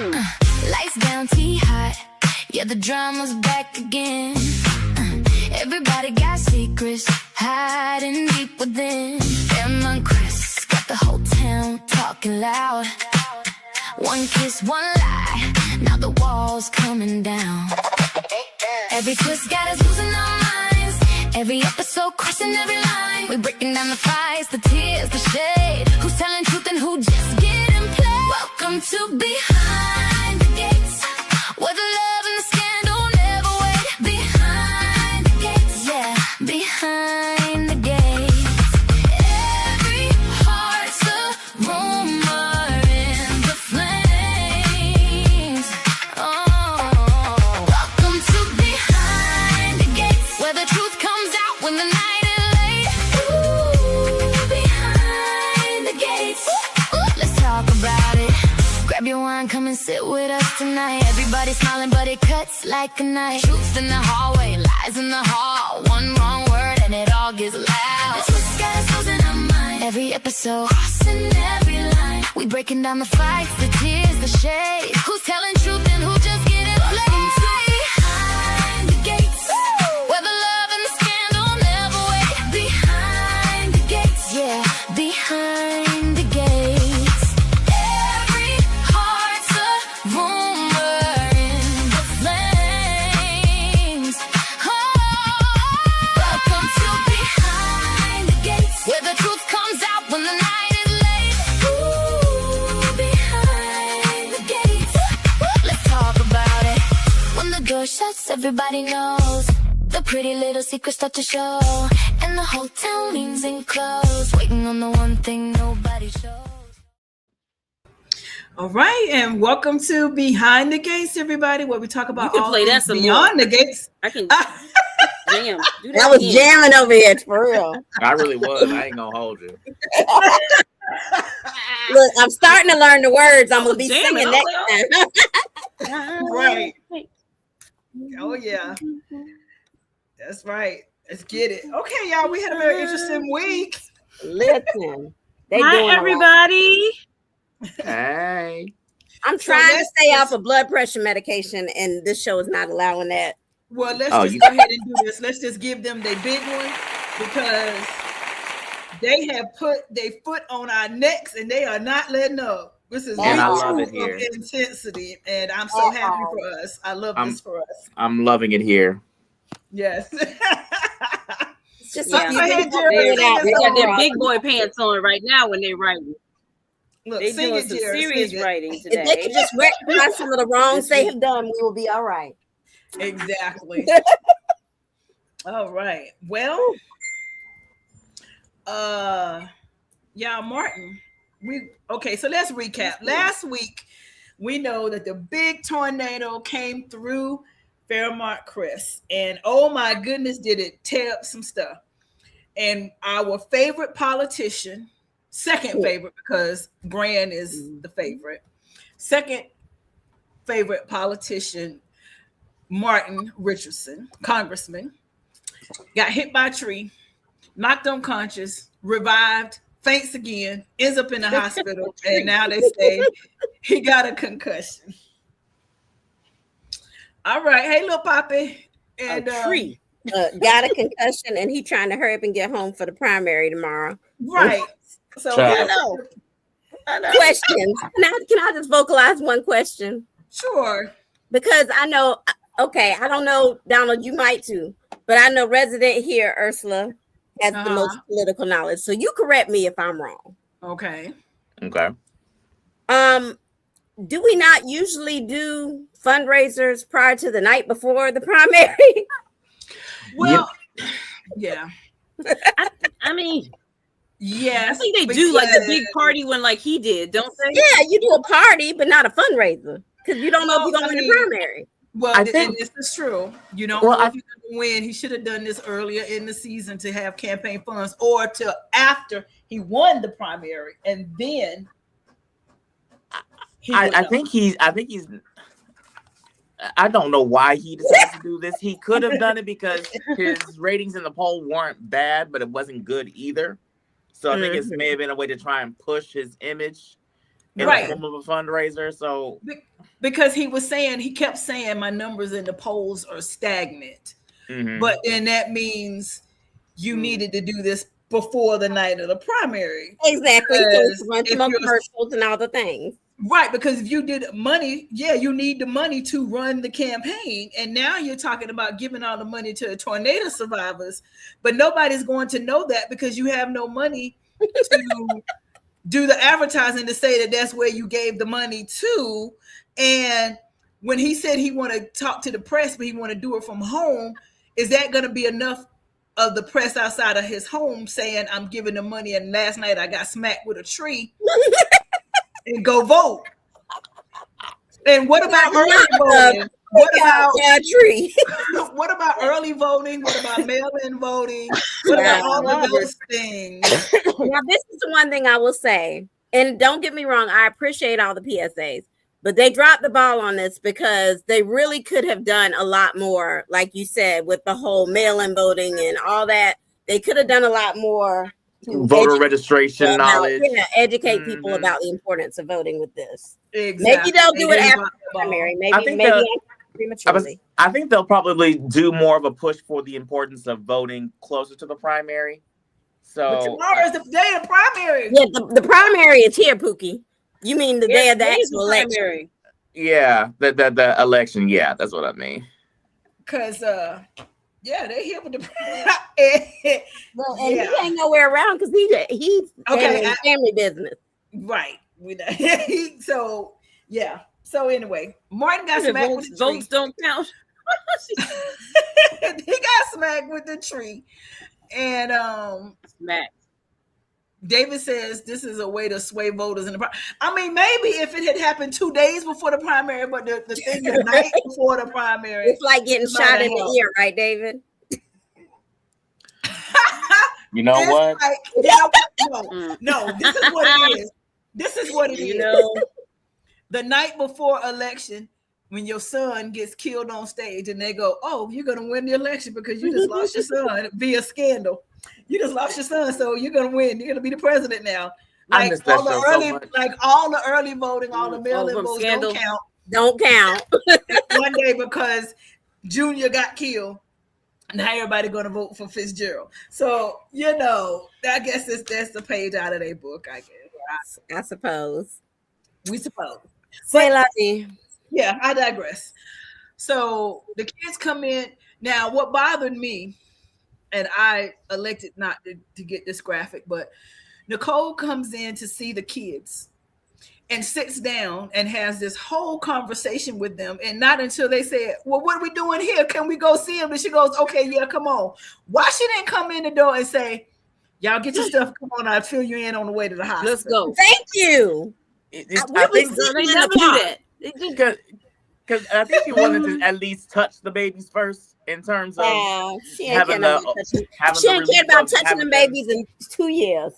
Lights down, tea hot. Yeah, the drama's back again. Everybody got secrets hiding deep within. Them and Chris got the whole town talking loud. One kiss, one lie. Now the wall's coming down. Every twist got us losing our minds. Every episode crossing every line. We're breaking down the fights, the tears, the shade. Who's telling truth and who just getting played? Welcome to Behind the Gates, where the love and the scandal never wait. Behind the gates, yeah, behind the gates. Every heart's a rumor in the flames. Oh, welcome to Behind the Gates, where the truth comes out when the night is late. Ooh, behind the gates. Let's talk about it. Grab your wine, come and sit with us tonight. Everybody smiling, but it cuts like a knife. Truth in the hallway, lies in the hall. One wrong word and it all gets loud. The twist got us losing our mind. Every episode, crossing every line. We breaking down the fights, the tears, the shade. Who's telling truth and who just getting played? Behind the gates, where the love and the scandal never wait. Behind the gates, yeah, behind the gates. Every heart's a rumor in the flames. Oh, welcome to Behind the Gates, where the truth comes out when the night is late. Ooh, behind the gates. Let's talk about it. When the door shuts, everybody knows. The pretty little secrets start to show, and the whole town leans in close, waiting on the one thing nobody shows. All right, and welcome to Behind the Gates, everybody, where we talk about You can all play that things some beyond more. the gates. I can jam. Do That was again. jamming over here, for real. I really was. I ain't gonna hold you. Look, I'm starting to learn the words. I'm gonna be Jamming, singing next time. Right. Oh, yeah. That's right. Let's get it. Okay, y'all, we had a very interesting week. Listen, they Hi, doing a lot. everybody. Hey. I'm trying to let's stay just- off of blood pressure medication, and this show is not allowing that. Well, let's Oh, just you- go ahead and do this. Let's just give them their big one, because they have put their foot on our necks and they are not letting up. This is And I love week it 2 here. of intensity, and I'm so happy for us. I love this for us. I'm loving it here. Yes. It's just Go if you ahead, can Jerry, figure it sing out, us They some got their more. big boy pants on right now when they writing. Look, They sing doing it, some Jerry. serious Sing it. writing If they today. can just rectify some of the wrongs they have done, we will be all right. Exactly. All right. Well, yeah, Martin. So let's recap. Last week, we know that the big tornado came through Fairmont Crest, and oh my goodness, did it tear up some stuff. And our favorite politician, second favorite, because Grand is the favorite, second favorite politician, Martin Richardson, congressman, got hit by a tree, knocked unconscious, revived, faints again, ends up in the hospital, and now they say he got a concussion. All right. Hey, little Poppy. And A tree. Got a concussion, and he trying to hurry up and get home for the primary tomorrow. right. So Child. I know. Questions. Can I just vocalize one question? sure. Because I know, okay, I don't know, Donald, you might too, but I know resident here, Ursula, has the most political knowledge. So you correct me if I'm wrong. Okay. Okay. Do we not usually do fundraisers prior to the night before the primary? Well, yeah. I mean, Yes. I think they do like a big party when like he did, don't they? Yeah, you do a party, but not a fundraiser because you don't know if you're going to win the primary. Well, I and think- this is true. You don't Well, know if you're going to win. He should have done this earlier in the season to have campaign funds, or to after he won the primary, and then he would I know. think he's. I don't know why he decided to do this. He could have done it because his ratings in the poll weren't bad, but it wasn't good either. So I think it may have been a way to try and push his image in Right. the form of a fundraiser. So because he kept saying my numbers in the polls are stagnant. But then that means you needed to do this before the night of the primary. Exactly. So it's run If some you're- commercials and all the things. Right, because if you did money, you need the money to run the campaign. And now you're talking about giving all the money to tornado survivors, but nobody's going to know that because you have no money to do the advertising to say that that's where you gave the money to. And when he said he want to talk to the press, but he want to do it from home, is that going to be enough of the press outside of his home saying I'm giving the money and last night I got smacked with a tree and go vote? And what about early voting? What about tree? what about early voting? What about mail-in voting? What about all of those things? Now, this is the one thing I will say, and don't get me wrong, I appreciate all the PSAs, but they dropped the ball on this because they really could have done a lot more, like you said, with the whole mail-in voting and all that. They could have done a lot more. Voter registration knowledge. Educate people about the importance of voting with this. Exactly. Maybe they'll do it after the primary. Maybe prematurely. I think they'll probably do more of a push for the importance of voting closer to the primary. So but tomorrow is the day of primary. Yeah, the primary is here, Pookie. You mean the day of the actual election? Yeah, the election. Yeah, that's what I mean. Because they here with the and he ain't nowhere around because he's family business. Right. So So anyway, Martin got smacked with the tree. Votes don't count. He got smacked with the tree. And smacked. David says this is a way to sway voters in the primary. I mean, maybe if it had happened 2 days before the primary, but the thing the night before the primary. It's like getting shot in the ear, right, David? You know what? No, this is what it is. This is what it is. Know, the night before election, when your son gets killed on stage and they go, oh, you're going to win the election because you just lost your son via scandal. You just lost your son, so you're going to win. You're going to be the president now. Like all the early, all the early voting, all the mail-in votes don't count. Don't count. One day because Junior got killed. Now everybody going to vote for Fitzgerald. So, I guess that's the page out of their book, I guess. I suppose. We suppose. Say Lottie. Yeah, I digress. So the kids come in. Now, what bothered me, and I elected not to get this graphic, but Nicole comes in to see the kids and sits down and has this whole conversation with them. And not until they said, well, what are we doing here? Can we go see him? And she goes, okay, yeah, come on. Why she didn't come in the door and say, y'all get your stuff. Come on, I'll fill you in on the way to the hospital. Let's go. Thank you. I think they never do that. Because I think she wanted to at least touch the babies first in terms of she ain't care about touching the babies in 2 years.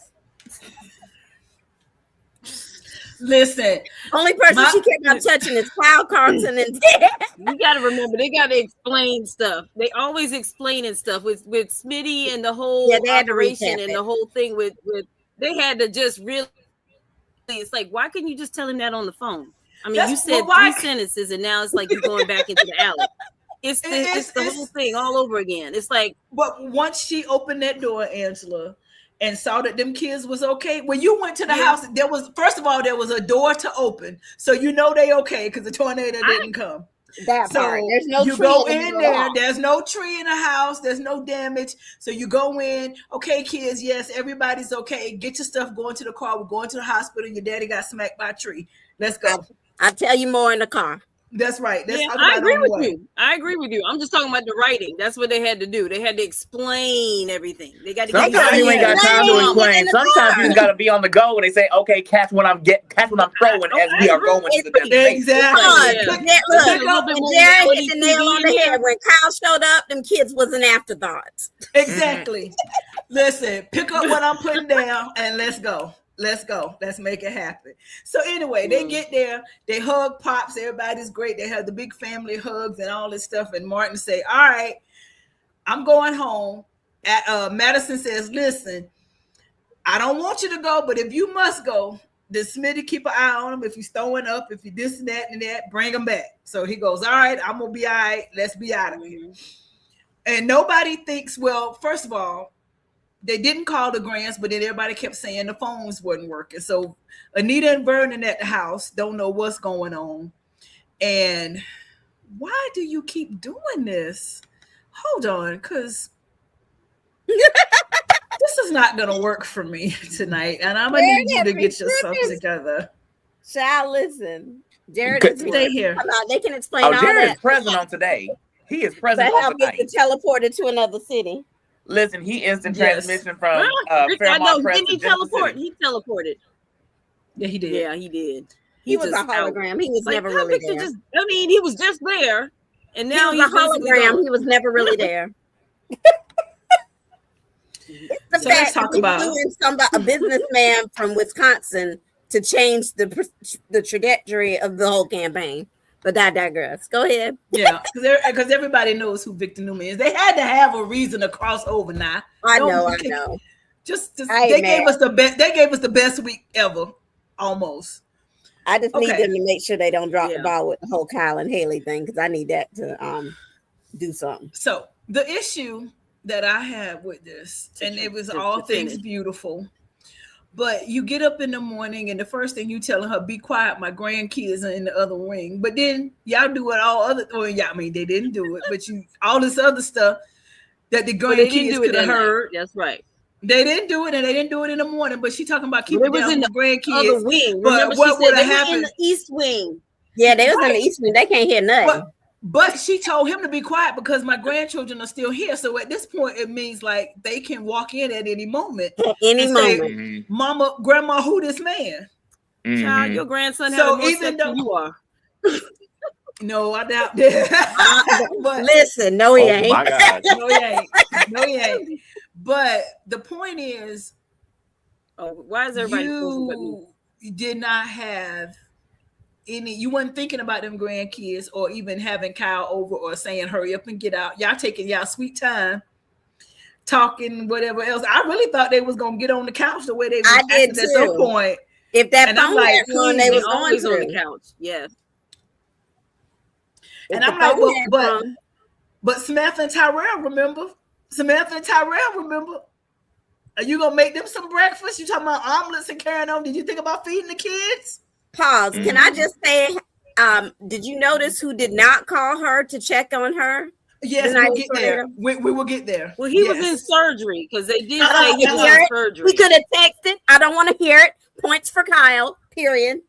Listen, only person she cared about touching is Kyle Carlton and Ted. You got to remember, they got to explain stuff. They always explaining stuff with Smitty and the whole operation and the whole thing with. They had to just really. It's like, why couldn't you just tell him that on the phone? I mean, you said 3 sentences, and now it's like you're going back into the alley. It's the whole thing all over again. It's like, but once she opened that door, Angela, and saw that them kids was okay. When you went to the house, there was a door to open, so they okay because the tornado didn't come. That part. There's no you tree go in there. There's no tree in the house. There's no damage. So you go in. Okay, kids. Yes, everybody's okay. Get your stuff. Go into the car. We're going to the hospital. Your daddy got smacked by a tree. Let's go. I'll tell you more in the car. That's right. I agree with you. I agree with you. I'm just talking about the writing. That's what they had to do. They had to explain everything. They got to. Sometimes you ain't got time to explain. Sometimes you just got to be on the go when they say, "Okay, catch what I'm throwing as we are going to the destination." Exactly. Look, Jerry hit the nail on the head. When Kyle showed up, them kids was an afterthought. Exactly. Listen, pick up what I'm putting down and let's go. Let's go. Let's make it happen. So anyway, they get there. They hug Pops. Everybody's great. They have the big family hugs and all this stuff. And Martin say, all right, I'm going home. Madison says, listen, I don't want you to go, but if you must go, Does Smitty keep an eye on him? If he's throwing up, if he this and that, bring him back. So he goes, all right, I'm gonna be all right. Let's be out of here. And nobody thinks, well, first of all, they didn't call the Grants, but then everybody kept saying the phones wasn't working. So Anita and Vernon at the house don't know what's going on. And why do you keep doing this? Hold on, because this is not going to work for me tonight. And I'm going to need you to get yourself together. Child, listen. Jared is stay here. They can explain all Jared that. is present on today. He is present But on help tonight. get teleported to another city. Listen, he instant transmission from I Fairmont know. Press Didn't he to Genesis teleport? City. He teleported. Yeah, he did. Yeah, he did. He was a just hologram. He was Like, never how really Victor there. I mean, he was just there, and now He was he's a hologram. gone. He was never really there. The So fact let's talk that about a businessman from Wisconsin to change the trajectory of the whole campaign. But I digress. Go ahead. Yeah, because everybody knows who Victor Newman is. They had to have a reason to cross over now. I know. They gave us the best. They gave us the best week ever, almost. I just need them to make sure they don't drop the ball with the whole Kyle and Haley thing, because I need that to do something. So the issue that I had with this, and it was all things beautiful, but you get up in the morning and the first thing you telling her, be quiet, my grandkids are in the other wing. But then y'all do it all other, well, yeah, I mean, they didn't do it, but all this other stuff that the grandkids could have heard. That's right. They didn't do it, and they didn't do it in the morning. But she talking about keeping down the grandkids. Other wing. But remember, what would have they happened in the East Wing? Yeah, they was in the East Wing. They can't hear nothing. But she told him to be quiet because my grandchildren are still here. So at this point, it means like they can walk in at any moment. At any moment. Say, Mama, Grandma, who this man? Child, your grandson has more sex than you are. No, I doubt that. But listen, no, he ain't. My God. No, he ain't. But the point is, why is everybody? You did not have any. You weren't thinking about them grandkids, or even having Kyle over, or saying, "Hurry up and get out." Y'all taking y'all sweet time, talking whatever else. I really thought they was gonna get on the couch the way they. I did too. At some point. If that phone had gone, they was always going on the couch. Yes. And I'm like, but Samantha and Tyrell, remember? Are you gonna make them some breakfast? You talking about omelets and carrying on? Did you think about feeding the kids? Pause. Can I just say, did you notice who did not call her to check on her? Yes, we'll get there. We will get there. Well, he was in surgery because they did say he was in surgery. We could have texted. I don't want to hear it. Points for Kyle. Period,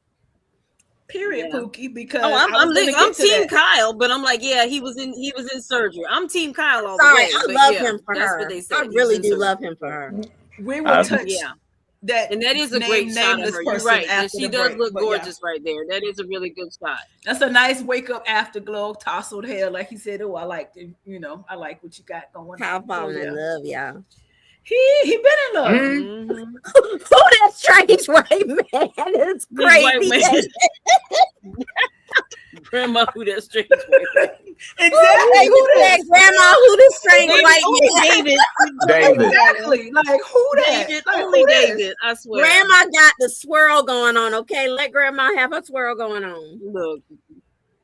Pookie. Because I'm team Kyle, but I'm like, yeah, he was in surgery. I'm team Kyle all the way. I love him for her. What they said. I really do love him for her. We will touch that, and that is a great shot of her. You're right, and she does look gorgeous right there. That is a really good shot. That's a nice wake up afterglow, tousled hair, like he said. Oh, I like it. I like what you got going. Kyle falling in love, y'all. He been in love. Mm-hmm. Who that strange white man is crazy. Grandma, who that strange white man? Exactly. Who that grandma? Who the strange white man? David. Exactly. Like who that? David, like, only David. I swear. Grandma got the swirl going on. Okay, let grandma have her swirl going on. Look.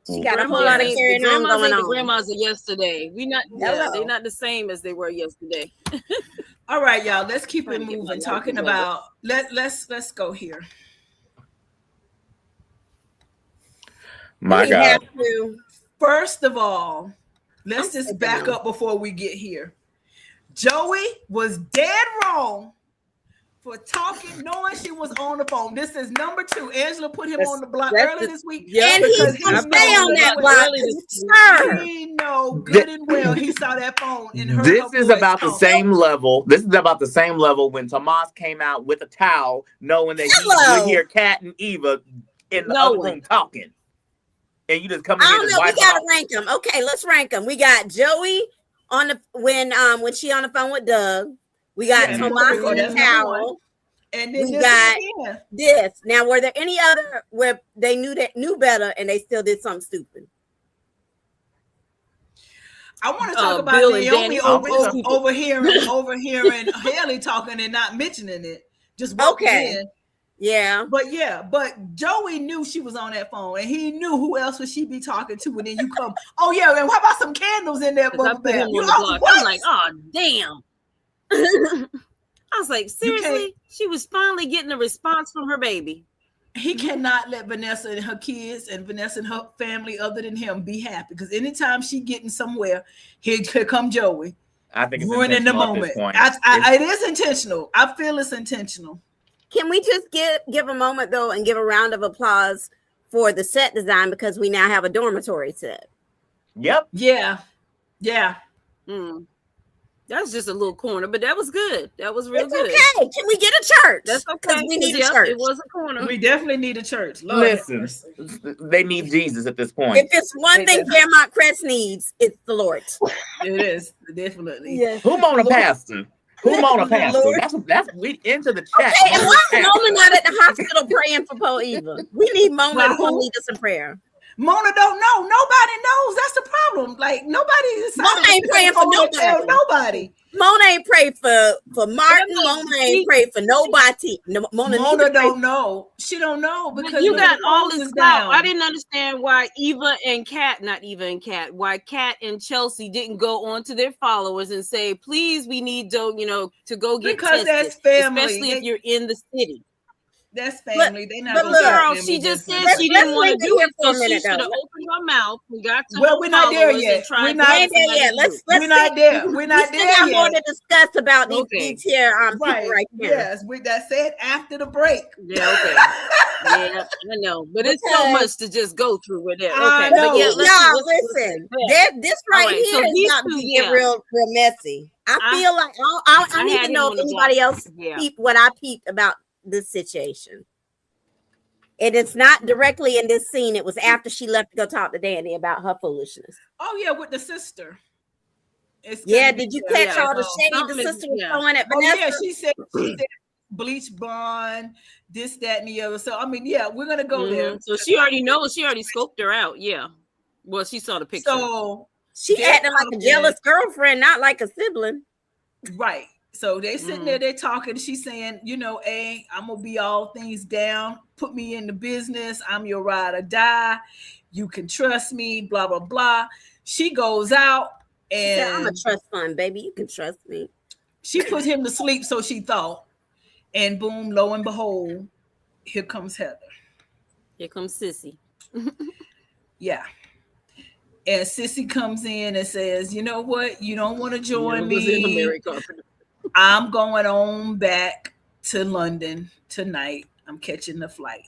She got a whole lot of carrying on going on. The grandmas of yesterday. They're not the same as they were yesterday. All right, y'all. Let's keep it moving. Talking about let's go here. My God. First of all, let's just back up before we get here. Joey was dead wrong for talking, knowing she was on the phone. This is number 2. Angela put him on the block early this week. Yeah, and he's gonna stay on that block. He know good and well he saw that phone and heard This is about the same level. This is about the same level when Tomas came out with a towel, knowing that he would hear Kat and Eva in the other room talking. And you just come in and we gotta rank them. Okay, let's rank them. We got Joey on the when she on the phone with Doug. We got Tomas on the towel. And then we got this. Now, were there any other where they knew better and they still did something stupid? I want to talk about Bill Naomi overhearing Haley talking and not mentioning it. Just walking in. Yeah. But Joey knew she was on that phone, and he knew who else would she be talking to. And then you come, oh yeah, and how about some candles in there, bubble bath? I'm like, oh damn. I was like, seriously? She was finally getting a response from her baby. He cannot let Vanessa and her kids and Vanessa and her family, other than him, be happy. Because anytime she getting somewhere, here come Joey. I think it's ruining the moment. It is intentional. I feel it's intentional. Can we just give a moment though and give a round of applause for the set design, because we now have a dormitory set. Yep. Yeah. That's just a little corner, but that was good. That was real good. Okay. Can we get a church? That's okay. We need a church. It was a corner. We definitely need a church. Lord, listen, they need Jesus at this point. If it's one thing Fairmont Crest needs, it's the Lord. It is definitely. Yes. Who on a pastor? Who on a pastor? That's we into the chat. Okay, and why is Mona not at the hospital praying for Poe Eva? We need Mona to come lead us in prayer. Mona don't know. Nobody knows. That's the problem. Like nobody. Mona ain't praying for nobody. Mona ain't prayed for Martin. Mona ain't prayed for nobody. Mona don't know. She don't know because you got all this clout. I didn't understand why why Kat and Chelsea didn't go on to their followers and say, please, we need to go get because tested, that's family. Especially if you're in the city. That's family. They not. But girl, she just said she didn't want to do it, so she should have opened her mouth. We got to. Well, we're not there yet. We're not there yet. We're not there. We're not there yet. More to discuss about these here right here. Yes, that's it. After the break. Yeah. Okay. Yeah, I know, but it's so much to just go through with it. Okay, but listen. This right here is about to get real messy. I feel like I need to know if anybody else peeped what I peeped about this situation. And it's not directly in this scene. It was after she left to go talk to Danny about her foolishness. Oh yeah, with the sister. Did you catch all the shade the sister was throwing at Vanessa? Yeah, she said bleach blonde, this, that, and the other. So I mean, we're gonna go there. So she already knows. She already scoped her out. Yeah. Well, she saw the picture. So she acting like a jealous girlfriend, not like a sibling. Right. So they sitting there, they're talking. She's saying, hey, I'm gonna be all things down. Put me in the business. I'm your ride or die. You can trust me. Blah blah blah. She goes out and she said, I'm a trust fund, baby. You can trust me. She put him to sleep, so she thought. And boom, lo and behold, here comes Heather. Here comes Sissy. Yeah. And Sissy comes in and says, you know what? You don't want to join me. I'm going on back to London tonight. I'm catching the flight.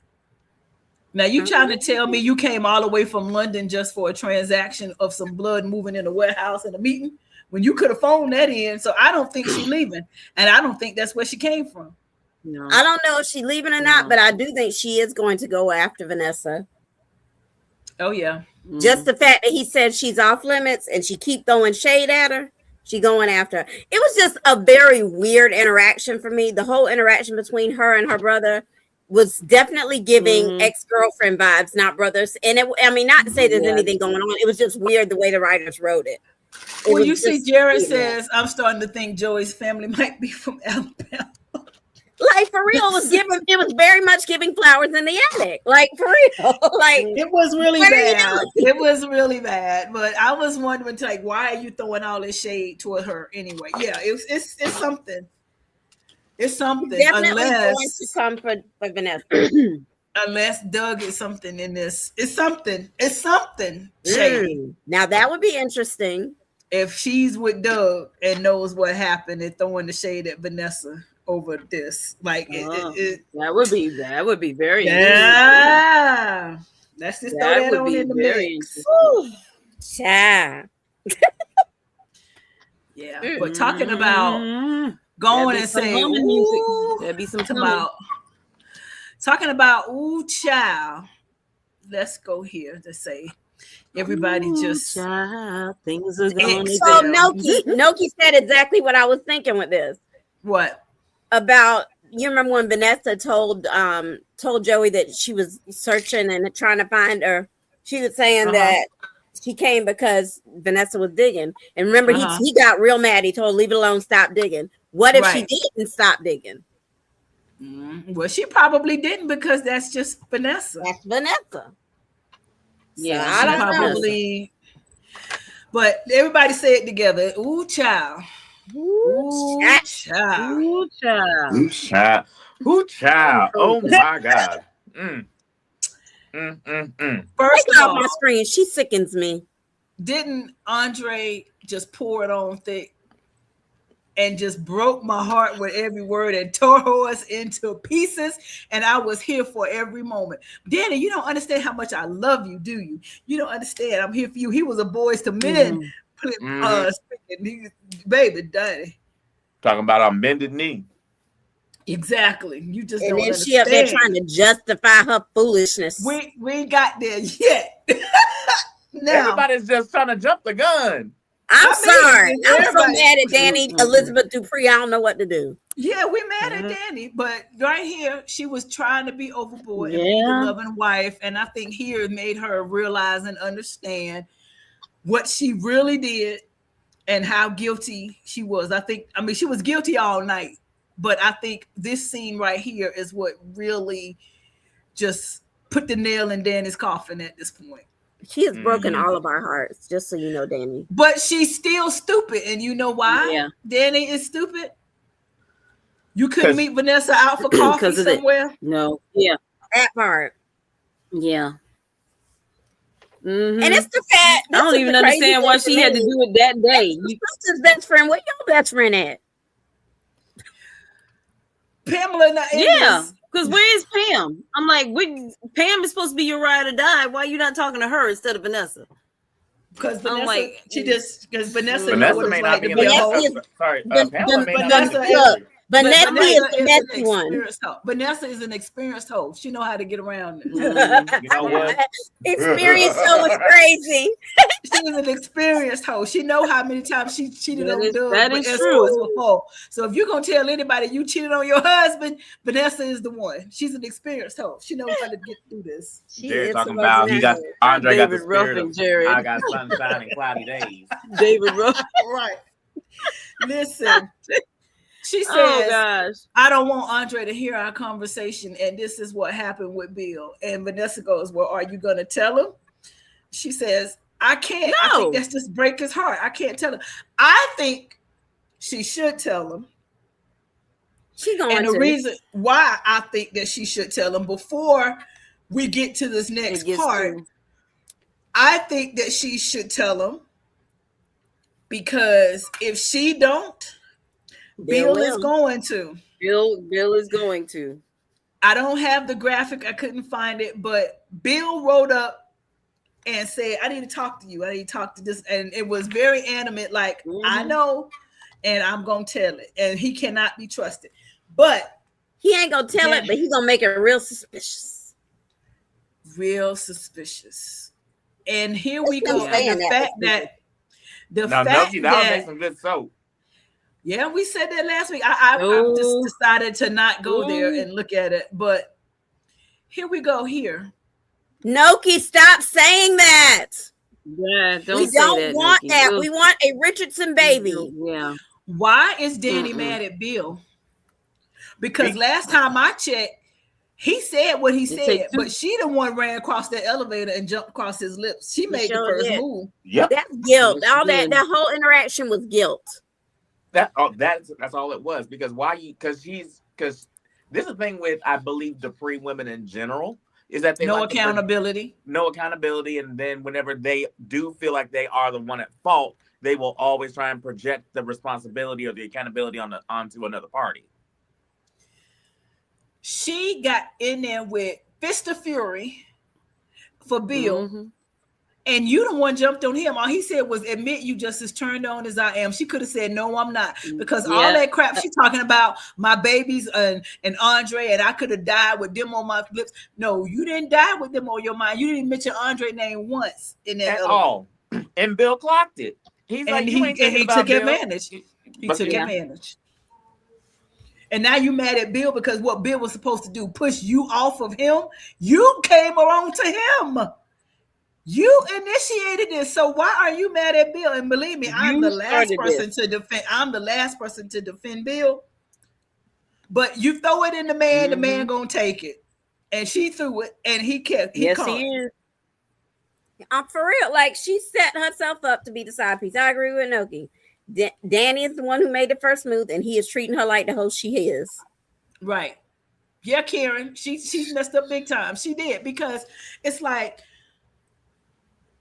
Now you trying to tell me you came all the way from London just for a transaction of some blood moving in a warehouse and a meeting when you could have phoned that in? So I don't think she's leaving. And I don't think that's where she came from. No. I don't know if she's leaving or not, but I do think she is going to go after Vanessa. Oh, yeah. Just the fact that he said she's off limits and she keep throwing shade at her. She going after her. It was just a very weird interaction for me. The whole interaction between her and her brother was definitely giving ex-girlfriend vibes, not brothers. And not to say there's anything going on. It was just weird the way the writers wrote it. Well, you see, Jared says, I'm starting to think Joey's family might be from Alabama. Like for real, it was very much giving flowers in the attic. Like for real. Like it was really bad. It was really bad. But I was wondering, like, why are you throwing all this shade toward her anyway? Yeah, it's something. It's something. Definitely going to come for Vanessa. Unless Doug is something in this. It's something. It's something shady. Now that would be interesting. If she's with Doug and knows what happened and throwing the shade at Vanessa over this, like that would be very let's just throw that on in the mix. Yeah. But talking about going and saying there'd be some talking about ooh child, let's go here to say everybody just child, things are going so Noki said exactly what I was thinking with this. What about, you remember when Vanessa told Joey that she was searching and trying to find her? She was saying that she came because Vanessa was digging. And remember, he got real mad. He told her, leave it alone, stop digging. What if she didn't stop digging? Well, she probably didn't because that's just Vanessa. That's Vanessa. Yeah, I don't probably. But everybody say it together. Ooh, child. Ooh, child. Ooh, child. Ooh, child. Ooh, child. Oh my God. First Take of off all, my screen. She sickens me. didn't Andre just pour it on thick and just broke my heart with every word and tore us into pieces? And I was here for every moment. Danny, you don't understand how much I love you, do you? You don't understand. I'm here for you. He was a Boys to Men. Baby, Danny. Talking about our bended knee. Exactly. You just and don't then understand. she up there trying to justify her foolishness. We ain't got there yet. Now, everybody's just trying to jump the gun. I'm sorry. I'm so mad at Danny Elizabeth Dupree. I don't know what to do. Yeah, we mad at Danny, but right here she was trying to be overboard and be the loving wife, and I think here it made her realize and understand what she really did and how guilty she was. I mean, she was guilty all night, but I think this scene right here is what really just put the nail in Danny's coffin at this point. She has broken all of our hearts, just so you know, Danny. But she's still stupid, and you know why? Yeah. Danny is stupid. You couldn't meet Vanessa out for coffee somewhere? No. Yeah. That part. Yeah. And it's the fact. I don't even understand why she had to do it that day. Your sister's best friend. Where your best friend at? Pamela. Yeah. Because where is Pam? I'm like, Pam is supposed to be your ride or die. Why are you not talking to her instead of Vanessa? Because Vanessa, like, Vanessa may not be in the sorry. Pamela may not be Vanessa is the messy one. Vanessa is an experienced hoe. She know how to get around it. You know what? Experienced hoe is crazy. She is an experienced hoe. She know how many times she cheated on Doug. That is true. Before. So if you're gonna tell anybody you cheated on your husband, Vanessa is the one. She's an experienced hoe. She knows how to get through this. Jerry talking about Andre got the spirit of Jerry. I got sunshine and cloudy days. David Ruffin. Right. Listen. She says, I don't want Andre to hear our conversation, and this is what happened with Bill. And Vanessa goes, well, are you going to tell him? She says, I can't. No. I think that's just break his heart. I can't tell him. I think she should tell him. And the reason why I think that she should tell him before we get to this next part, I think that she should tell him because if she don't, Bill is going to. Bill is going to. I don't have the graphic. I couldn't find it, but Bill wrote up and said, I need to talk to you. I need to talk to this. And it was very animate, like, I know, and I'm going to tell it. And he cannot be trusted. But he ain't going to tell it, but he's going to make it real suspicious. Real suspicious. And here we go. And the fact that makes some good soap. Yeah, we said that last week. I just decided to not go there and look at it. But here we go here. Noki, stop saying that. Yeah, we don't want that. We want a Richardson baby. Yeah. Why is Danny mad at Bill? Because last time I checked, he said what he said, but she the one ran across that elevator and jumped across his lips. She made the first move. Yep. That's guilt. All that whole interaction was guilt. That's all it was. Because because this is the thing with, I believe, Dupree women in general, is that they no accountability. And then whenever they do feel like they are the one at fault, they will always try and project the responsibility or the accountability onto another party. She got in there with fist of fury for Bill. And you the one jumped on him. All he said was, admit you just as turned on as I am. She could have said, no, I'm not. Because all that crap she's talking about, my babies and Andre, and I could have died with them on my lips. No, you didn't die with them on your mind. You didn't mention Andre's name once in that. At all. And Bill clocked it. He's like, he took advantage. He took advantage. And now you mad at Bill because what Bill was supposed to do, push you off of him. You came around to him. You initiated this, so why are you mad at Bill? And believe me, I'm the last person to defend. I'm the last person to defend Bill. But you throw it in the man gonna take it. And she threw it, and he kept. He caught he is. For real, like she set herself up to be the side piece. I agree with Noki. Danny is the one who made the first move, and he is treating her like the host she is. Right. Yeah, Karen. She messed up big time. She did, because it's like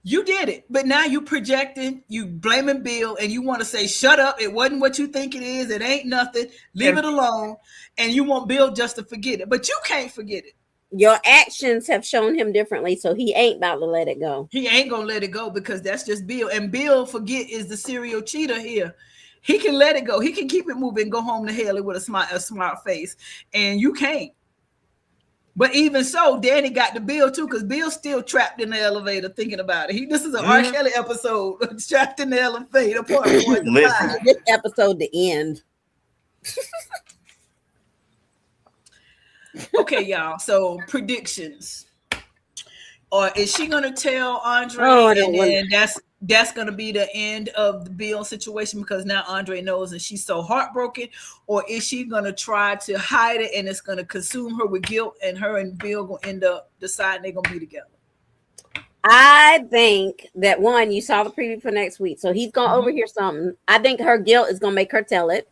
you did it, but now you projecting, you blaming Bill, and you want to say, shut up. It wasn't what you think it is. It ain't nothing. Leave it alone. And you want Bill just to forget it, but you can't forget it. Your actions have shown him differently, so he ain't about to let it go. He ain't gonna let it go, because that's just Bill. And Bill, forget, is the serial cheater here. He can let it go. He can keep it moving, go home to Haley with a smart face, and you can't. But even so, Danny got the Bill too, because Bill's still trapped in the elevator thinking about it. This is an R. Kelly episode, trapped in the elevator. Part 1 to 5. This episode to end. Okay, y'all. So predictions. Or is she gonna tell Andre? And that's gonna be the end of the Bill situation, because now Andre knows and she's so heartbroken? Or is she gonna try to hide it and it's gonna consume her with guilt, and her and Bill gonna end up deciding they're gonna be together? I think that one, you saw the preview for next week, so he's gonna overhear something. I think her guilt is gonna make her tell it.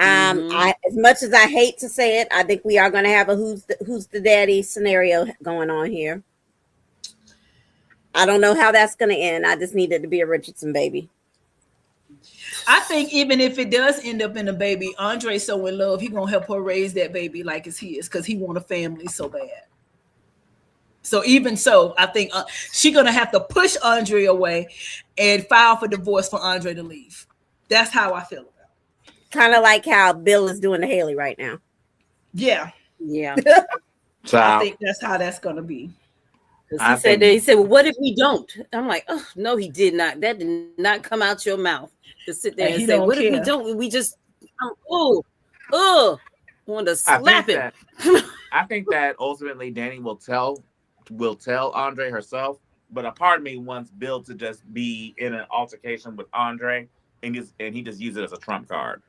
As much as I hate to say it, I think we are going to have a who's the daddy scenario going on here. I don't know how that's going to end. I just need it to be a Richardson baby. I think even if it does end up in a baby, Andre's so in love, he gonna help her raise that baby like it's his, because he want a family so bad. So even so, I think she's gonna have to push Andre away and file for divorce for Andre to leave. That's how I feel about it. Kind of like how Bill is doing to Haley right now. Yeah. So I think that's how that's gonna be. He said, well, what if we don't? I'm like, oh no, he did not. That did not come out your mouth to sit there and say, what if we don't? We just want to slap him. I think that ultimately Danny will tell Andre herself, but a part of me wants Bill to just be in an altercation with Andre and he just use it as a trump card.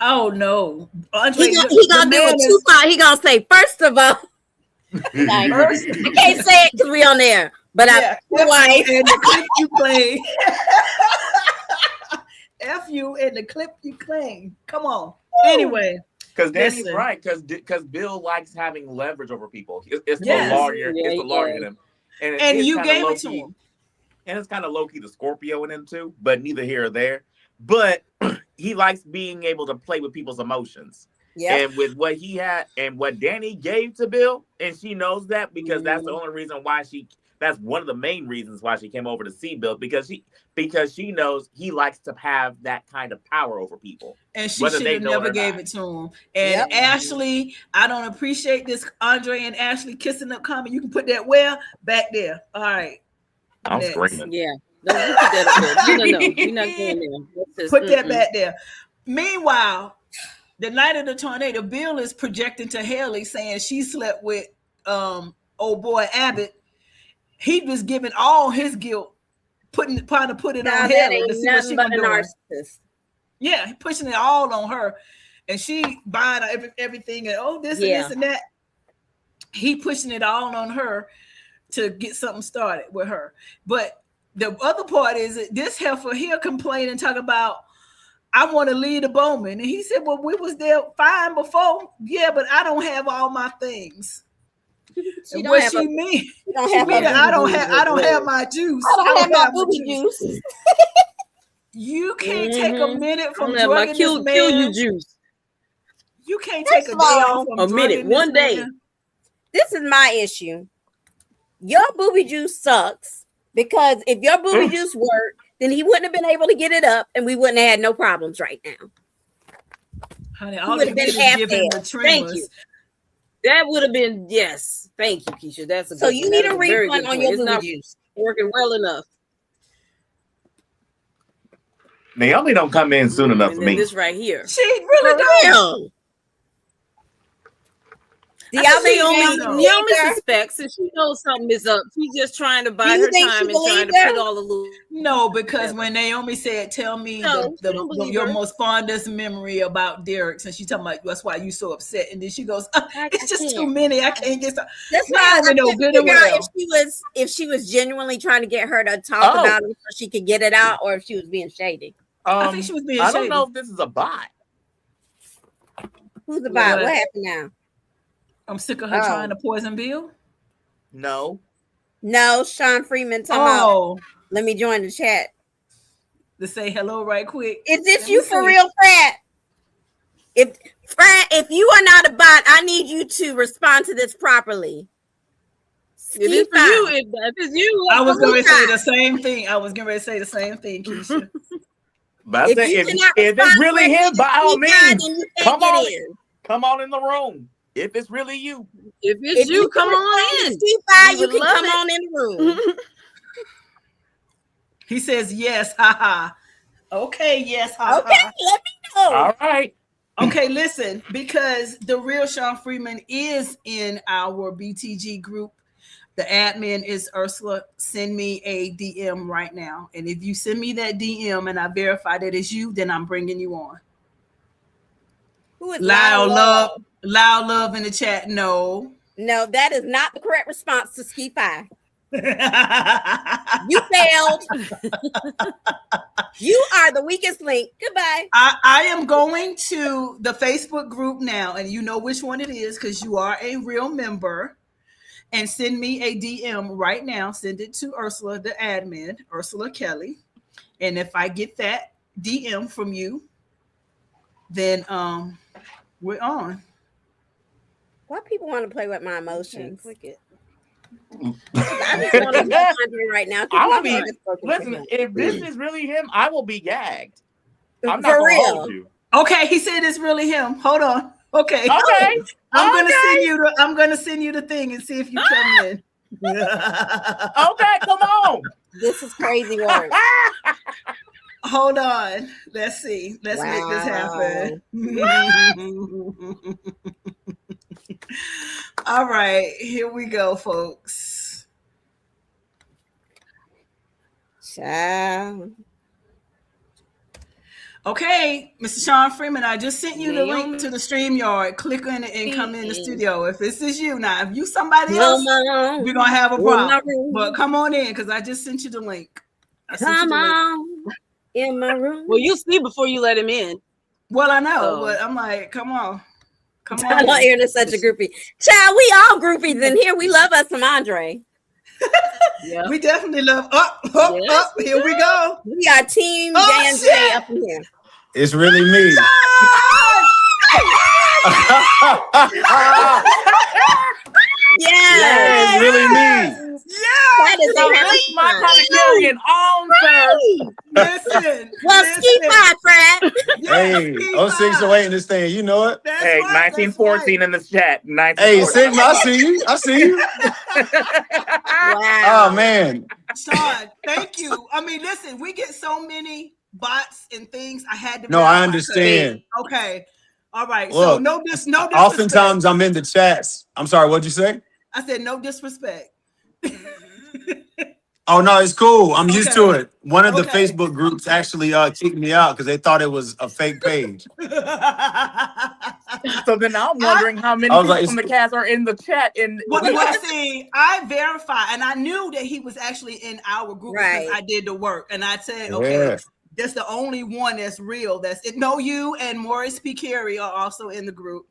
Oh no, Andre, he gonna do a two-part. He gonna say, first of all, I can't say it because we on there, but I wife and the clip you play. F you and the clip you claim. Come on. Anyway, because Danny's right, because Bill likes having leverage over people. It's the lawyer. It's the lawyer in him, and you gave it to him. And it's kind of low key the Scorpio in him too, but neither here or there. But he likes being able to play with people's emotions. Yeah. And with what he had and what Danny gave to Bill, and she knows that, because that's the only reason why that's one of the main reasons why she came over to see Bill, because she knows he likes to have that kind of power over people. And she should have never gave it to him. And Ashley, I don't appreciate this Andre and Ashley kissing up comment. You can put that back there. All right. I'm screaming. Yeah. No, you put that up there. No. You're not going there. Put that back there. Meanwhile, the night of the tornado, Bill is projecting to Haley saying she slept with old boy Abbott. He was giving all his guilt, trying to put it on Haley to see what she was doing. Yeah, pushing it all on her, and she buying everything and this and this and that. He pushing it all on her to get something started with her. But the other part is this heifer here complaining, talking about, I want to lead the Bowman. And he said, well, we was there fine before. Yeah, but I don't have all my things. And what she mean? I don't have my juice. I don't have my booby juice. You can't take a minute from drugging this man. Kill you juice. You can't take a day off from a minute, one day. Man. This is my issue. Your booby juice sucks, because if your booby juice worked, then he wouldn't have been able to get it up, and we wouldn't have had no problems right now. Honey, all would have been half there. Thank you. That would have been, yes. Thank you, Keisha. That's so you need a refund on your booby juice. Working well enough. Naomi don't come in soon enough for me. This right here. She really don't. Do y'all think Naomi suspects and she knows something is up. She's just trying to bide her time and trying to put all the loose. No, because when Naomi said, "Tell me your most fondest memory about Derek," since she's talking about that's why you so upset, and then she goes, "It's just too many. I can't get some." That's why I know good and well if she was genuinely trying to get her to talk about it so she could get it out, or if she was being shady. I think she was being shady. I don't know if this is a bot. Who's the bot? What happened now? I'm sick of her trying to poison Bill. No, Sean Freeman. Let me join the chat to say hello right quick. Is this you for real, Frat? If you are not a bot, I need you to respond to this properly. If it's for you, if it's you, I was going to say the same thing. Keisha. But I say if it's really him, by all means, come on in the room. If it's really you. If it's you, come on in. You can come on in the room. He says yes, haha. Okay, yes, haha. Okay, let me know. All right. Okay, listen, because the real Sean Freeman is in our BTG group. The admin is Ursula. Send me a DM right now. And if you send me that DM and I verify that it's you, then I'm bringing you on. Who is Loud love in the chat. No, that is not the correct response to Ski Pie. You failed. You are the weakest link. Goodbye. I am going to the Facebook group now, and you know which one it is because you are a real member. And send me a DM right now. Send it to Ursula, the admin, Ursula Kelly. And if I get that DM from you, then we're on. Why people want to play with my emotions? Click it. I just want to be right now. Listen, if this is really him, I will be gagged. I'm not for gonna real. hold you. Okay, he said it's really him. Hold on. Okay. I'm gonna send you the thing and see if you come in. Okay, come on. This is crazy work. Hold on. Let's see. Let's make this happen. All right, here we go, folks. Ciao. Okay, Mr. Sean Freeman, I just sent you the link to the StreamYard. Click on it and come in the studio. If this is you now, if you somebody else, we're gonna have a problem. But come on in because I just sent you the link. Come on in my room. Well, you see before you let him in. Well, I know, but I'm like, come on. I'm not hearing such a groupie. Child, we all groupies in here. We love us some Andre. Yeah. We definitely love up. Here we go. We are team J up in here. It's really me. Yeah, it's really me. Yeah, that is my kind of carrying on, sir. Listen. Well, Ski Pie, Fred. Hey, 0608 in this thing, you know it. Hey, 1914 in the chat. Hey, Sigma, I see you. Wow. Oh man. Sean, thank you. I mean, listen, we get so many bots and things. I had to. No, I understand. Okay. All right. Look, so no disrespect. Oftentimes I'm in the chats. I'm sorry, what'd you say? I said no disrespect. Oh no, it's cool. I'm used to it. One of the Facebook groups actually kicked me out because they thought it was a fake page. So then I'm wondering how many people from the cast are in the chat. Well, see, I verified, and I knew that he was actually in our group because I did the work, and I said, okay, that's the only one that's real. That's it. No, you and Maurice P. Carey are also in the group,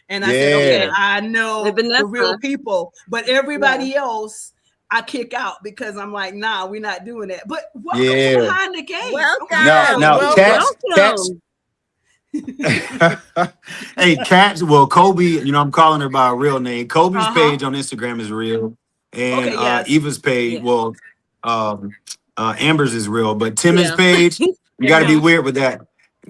and I said, okay, I know the real people, but everybody else I kick out because I'm like, nah, we're not doing that. But welcome to Behind the Gate. Welcome. Now, Cats. Hey, Cats. Well, Kobe, you know, I'm calling her by a real name. Kobe's page on Instagram is real, and Eva's page, Amber's is real, but Timmons' page, you got to be weird with that.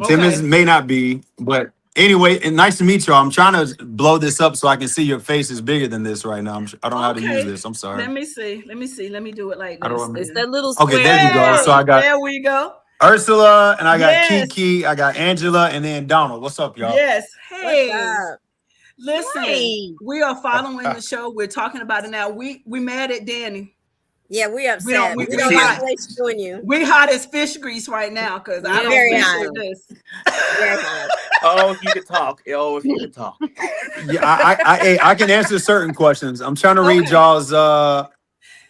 Timmons may not be, but anyway, and nice to meet y'all. I'm trying to blow this up so I can see your face is bigger than this right now. I don't know how to use this. I'm sorry. Let me see. Let me do it like this. It's that little square. Okay, there you go. So I got there we go. Ursula, and I got Kiki, I got Angela, and then Donald. What's up, y'all? Yes. Hey. What's up? Listen, Right. we are following the show. We're talking about it now. We mad at Danny. Yeah, we upset. We We don't don't hot. like the way she's doing you. We hot as fish grease right now because I don't Very appreciate hot. this. Very hot. Oh, if you could talk. Oh, if you could talk. Yeah, I can answer certain questions. I'm trying to read Okay. y'all's.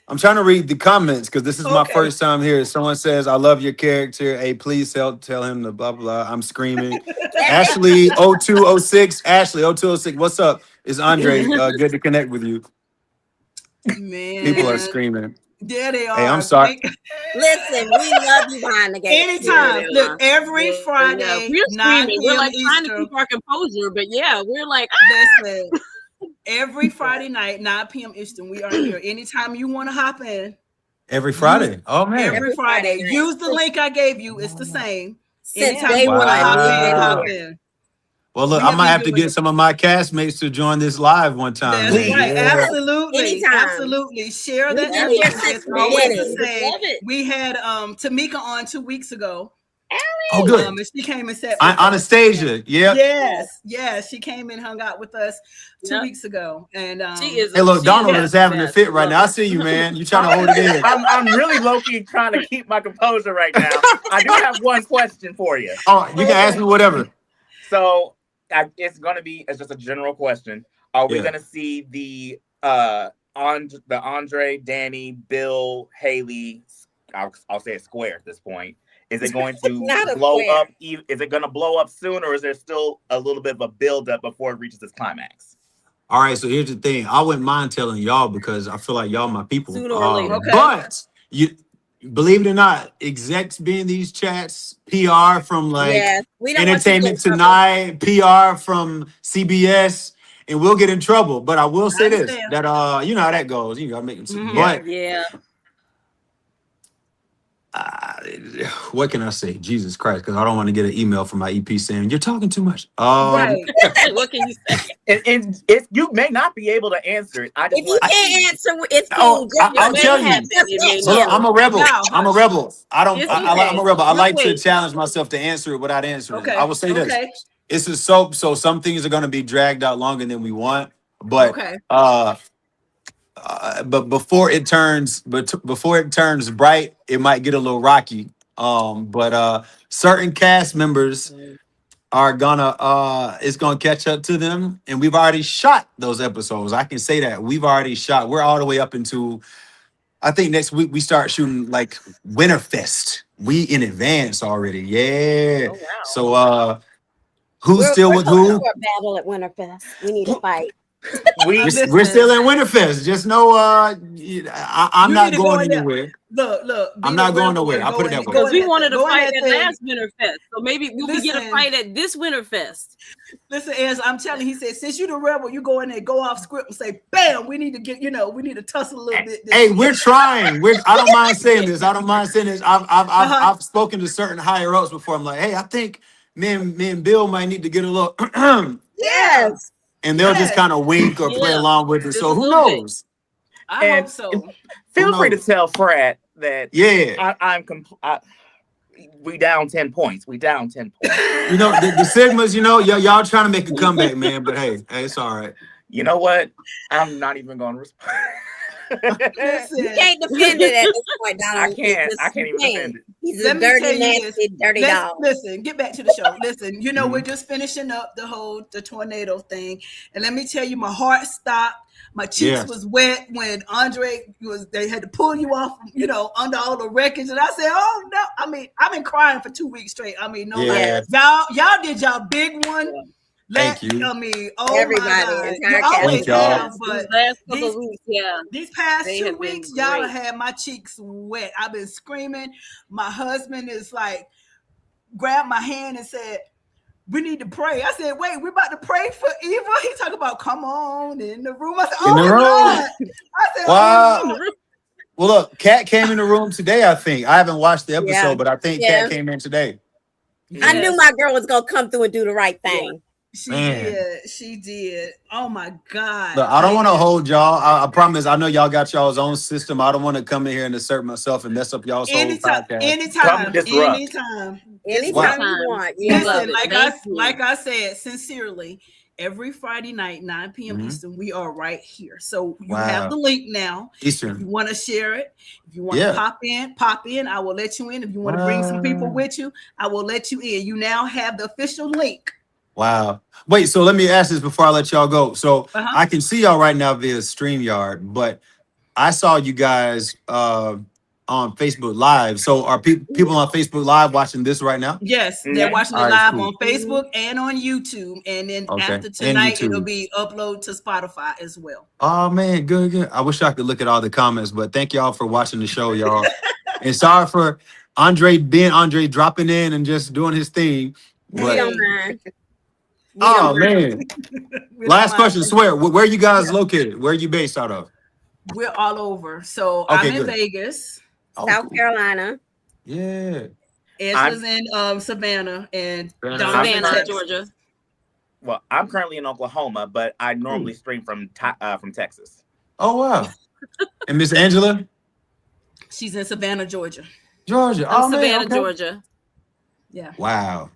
I'm trying to read the comments because this is my Okay. first time here. Someone says, "I love your character." Hey, please tell him the blah blah. I'm screaming. Ashley 0206. Ashley 0206. What's up? It's Andre. Good to connect with you. Man, People are screaming. there they are. Hey, I'm sorry. Listen, we love you behind the gate. Anytime. Look, every Yeah, Friday, we're 9 screaming. We're p.m. like trying to Eastern. keep our composure, but yeah, we're like, Listen, every Friday night, 9 p.m. Eastern, we are here. Anytime you want to hop in, Every Friday. Oh man. every Friday, Friday. use the link I gave you. It's the same. Since Anytime day you want to one, hop we've in, been hop here. in. Well, look, We I have might been have to doing get it. some of my castmates to join this live one time. That's Please. right. Yeah. Absolutely. Anytime. Absolutely. Share We've that been link. here since It's the always the beginning. same. love it. We had Tamika on 2 weeks ago. Oh, good. And she came and sat with us. Anastasia. Yeah. Yes, she came and hung out with us 2 Yep. weeks ago. And she is. Hey, look, she Donald is is having a best. fit right Love now. I it. see you, man. You trying to hold it in. I'm really low-key trying to keep my composure right now. I do have one question for you. Oh, you can ask me whatever. So it's just a general question. Are we Yeah. gonna see the Andre, Danny, Bill, Haley? I'll say it square at this point. Is it going to Not a blow square. up? Is it going to blow up soon, or is there still a little bit of a build-up before it reaches its climax? All right, so here's the thing. I wouldn't mind telling y'all because I feel like y'all my people. Sooner or later. Okay. But you believe it or not, execs be in these chats, PR from like Yes, we don't want you to Entertainment get in trouble. Tonight, PR from CBS, and we'll get in trouble. But I will say this: understand. that you know how that goes. You gotta make them. Mhm. But Yeah. what can I say? Jesus Christ, because I don't want to get an email from my EP saying you're talking too much. Right. What can you say? And you may not be able to answer it. I just If you can't answer, it's Oh, cool. Just I'll It may tell you. happen. Just It may answer. But look, not. I'm a rebel. Now, I'm a rebel. I don't. It's I'm a okay. rebel. I We'll like to wait. challenge myself to answer it without answering. Okay. I will say this: Okay. it's a soap, so some things are going to be dragged out longer than we want. But Okay. but before it turns bright, it might get a little rocky. But certain cast members are gonna it's gonna catch up to them, and we've already shot those episodes. I can say that we've already shot. We're all the way up into. I think next week we start shooting like Winterfest. We in advance already. Yeah. Oh, wow. So who's We're still with hoping who? for a battle at Winterfest. We need a fight. We're Listen. still in Winterfest. Just know I'm You not need to go going in there. anywhere. Look. I'm be not the going rebel nowhere. and I'll go put it in- that way. go Because in we that- wanted to go in fight that at thing. last Winterfest. So maybe we get a Listen. fight at this Winterfest. Listen, as I'm telling you, he said, since you the rebel, you go in there, go off script and say, bam, we need to tussle a little bit. Hey, we're trying. I don't mind saying this. I've spoken to certain higher ups before. I'm like, hey, I think me and Bill might need to get a little, Yes. and they'll just Yes. kind of wink or play Yeah. along with it. Just So a who little bit. knows? I And- hope so. Feel free to knows? tell Fred that Yeah. we down 10 points. We down 10 points. You know, the Sigmas, y'all trying to make a comeback, man. But hey, it's all right. You know what? I'm not even going to respond. Listen, You can't defend it at this point, Donald. I can't even defend it. He's Let a me tell dirty, you nasty, dirty dog. Listen, get back to the show. Listen, Mhm. we're just finishing up the tornado thing. And let me tell you, my heart stopped. My cheeks Yes. was wet when they had to pull you off, under all the wreckage. And I said, oh no. I mean, I've been crying for 2 weeks straight. I mean, no, Yeah. y'all did y'all big one. Thank you. I mean, oh Everybody, my God. entire You cast. always Thank y'all. have, but These last couple these- of weeks, yeah. these past They 2 have been weeks, y'all great. have had my cheeks wet. I've been screaming. My husband is like, grabbed my hand and said, we need to pray. I said, wait, we're about to pray for Eva? He talked about, come on in the room. I said, oh In the my room. God. I said, Wow. oh my God. Well, look, Kat came in the room today, I think. I haven't watched the episode, Yeah. but I think Yeah. Kat came in today. I Yes. knew my girl was gonna come through and do the right thing. She Man. did. She did. Oh my God. Look, I don't want to hold y'all. I promise. I know y'all got y'all's own system. I don't want to come in here and assert myself and mess up y'all's whole Anytime. podcast. Anytime. disrupt. Anytime. Anytime you want. You love Listen, it. like Thank you. like I said, sincerely, every Friday night, 9 p.m. Mhm. Eastern. We are right here. So you Wow. have the link now. If you Eastern. want to share it, if you want to pop in, I will let you in. If you want to bring some people with you, I will let you in. You now have the official link. Wow. Wait, so let me ask this before I let y'all go. So I can see y'all right now via StreamYard, but I saw you guys on Facebook Live. So are people on Facebook Live watching this right now? Yes, they're watching it live on Facebook and on YouTube. And then after tonight, it'll be uploaded to Spotify as well. Oh man, good. I wish I could look at all the comments, but thank y'all for watching the show, y'all. And sorry for Andre dropping in and just doing his thing. But we don't mind. Man. Last question, swear. Where are you guys located? Where are you based out of? We're all over. So I'm in Vegas, South Carolina. Yeah. Angela's in Savannah and Savannah, Georgia. Well, I'm currently in Oklahoma, but I normally stream from Texas. Oh wow. And Miss Angela? She's in Savannah, Georgia. I'm Savannah, Georgia. Yeah. Wow.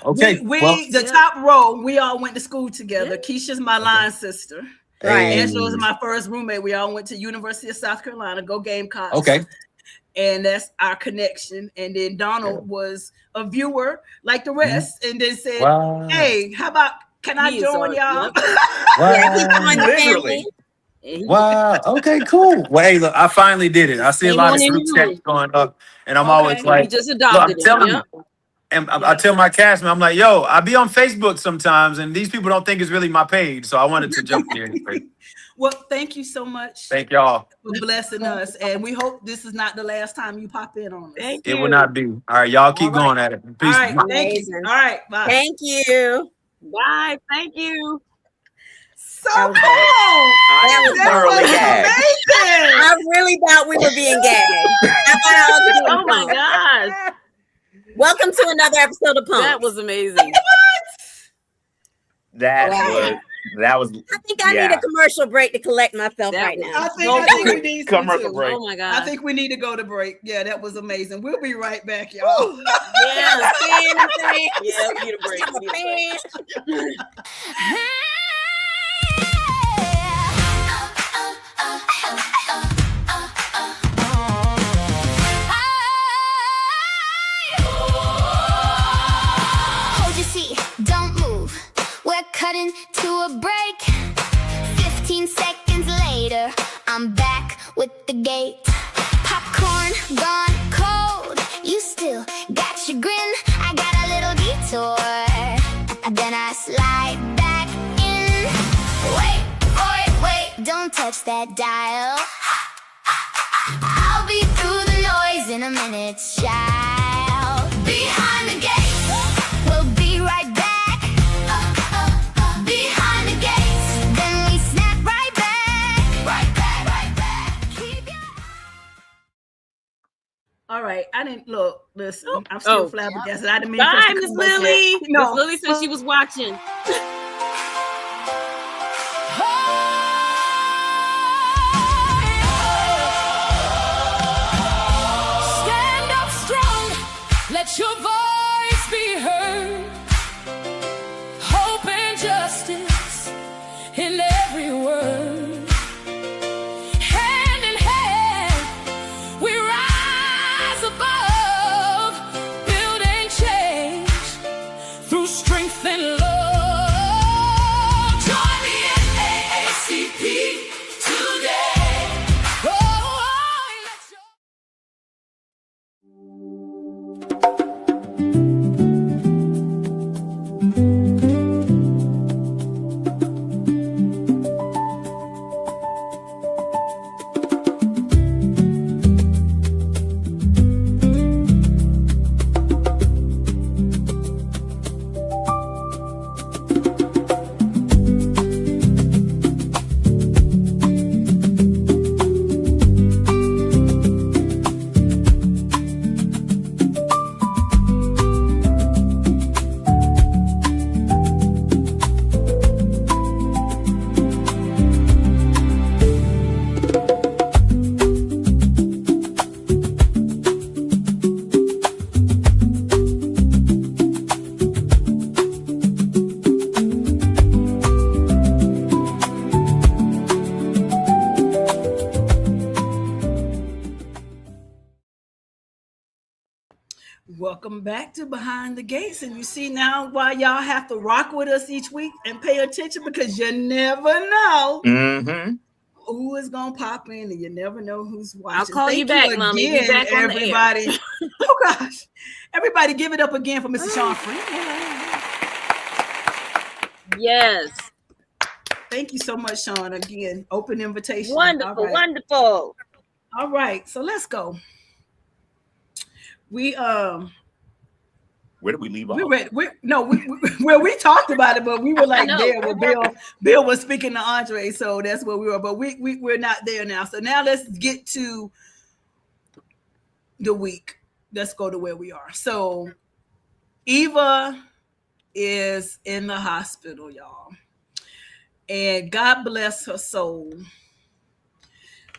Okay. The top row, we all went to school together. Keisha's my line sister. Right. Angela was my first roommate. We all went to University of South Carolina. Go Gamecocks. Okay. And that's our connection. And then Donald was a viewer like the rest, and then said, "Hey, how about can I join y'all?" Literally. Wow. Okay, cool. Well, hey, look, I finally did it. I see a lot of group chats going up, and I'm always like, you just adopted you. And I tell my cast, man, I'm like, yo, I be on Facebook sometimes, and these people don't think it's really my page. So I wanted to jump here. Well, thank you so much. Thank y'all for blessing us. And we hope this is not the last time you pop in on us. Thank you. It will not be. All right, y'all keep going at it. Peace. All right, thank you. All right, bye. Thank you. Bye. Thank you. So cool. That was thoroughly gagged. I really thought we were being gagged. Oh my gosh. Welcome to another episode of Pump. That was amazing. That was. I think I need a commercial break to collect myself right now. I think we need commercial break. Oh my god! I think we need to go to break. Yeah, that was amazing. We'll be right back, y'all. Yeah, we need a break. Cutting to a break. 15 seconds later, I'm back with the gate. Popcorn gone cold. You still got your grin. I got a little detour. Then I slide back in. Wait, don't touch that dial. I'll be through the noise in a minute, child. Behind the gate, we'll be right back. All right, I didn't listen. I'm still flabbergasted. I didn't mean bye, Miss Lily. No. Miss Lily said she was watching. Stand up strong. Let your voice be heard. Hope and justice in every word. Strength and love. Welcome back to Behind the Gates. And you see now why y'all have to rock with us each week and pay attention, because you never know who is going to pop in, and you never know who's watching. I'll call you back, Mommy. Be back on everybody. The air. Oh, gosh. Everybody give it up again for Mr. Sean Freeman. Yes. Thank you so much, Sean. Again, open invitation. Wonderful, wonderful. All right, so let's go. We where did we leave off? We talked about it, but we were like there where Bill was speaking to Andre, so that's where we were. But we're not there now. So now let's get to the week. Let's go to where we are. So Eva is in the hospital, y'all, and God bless her soul.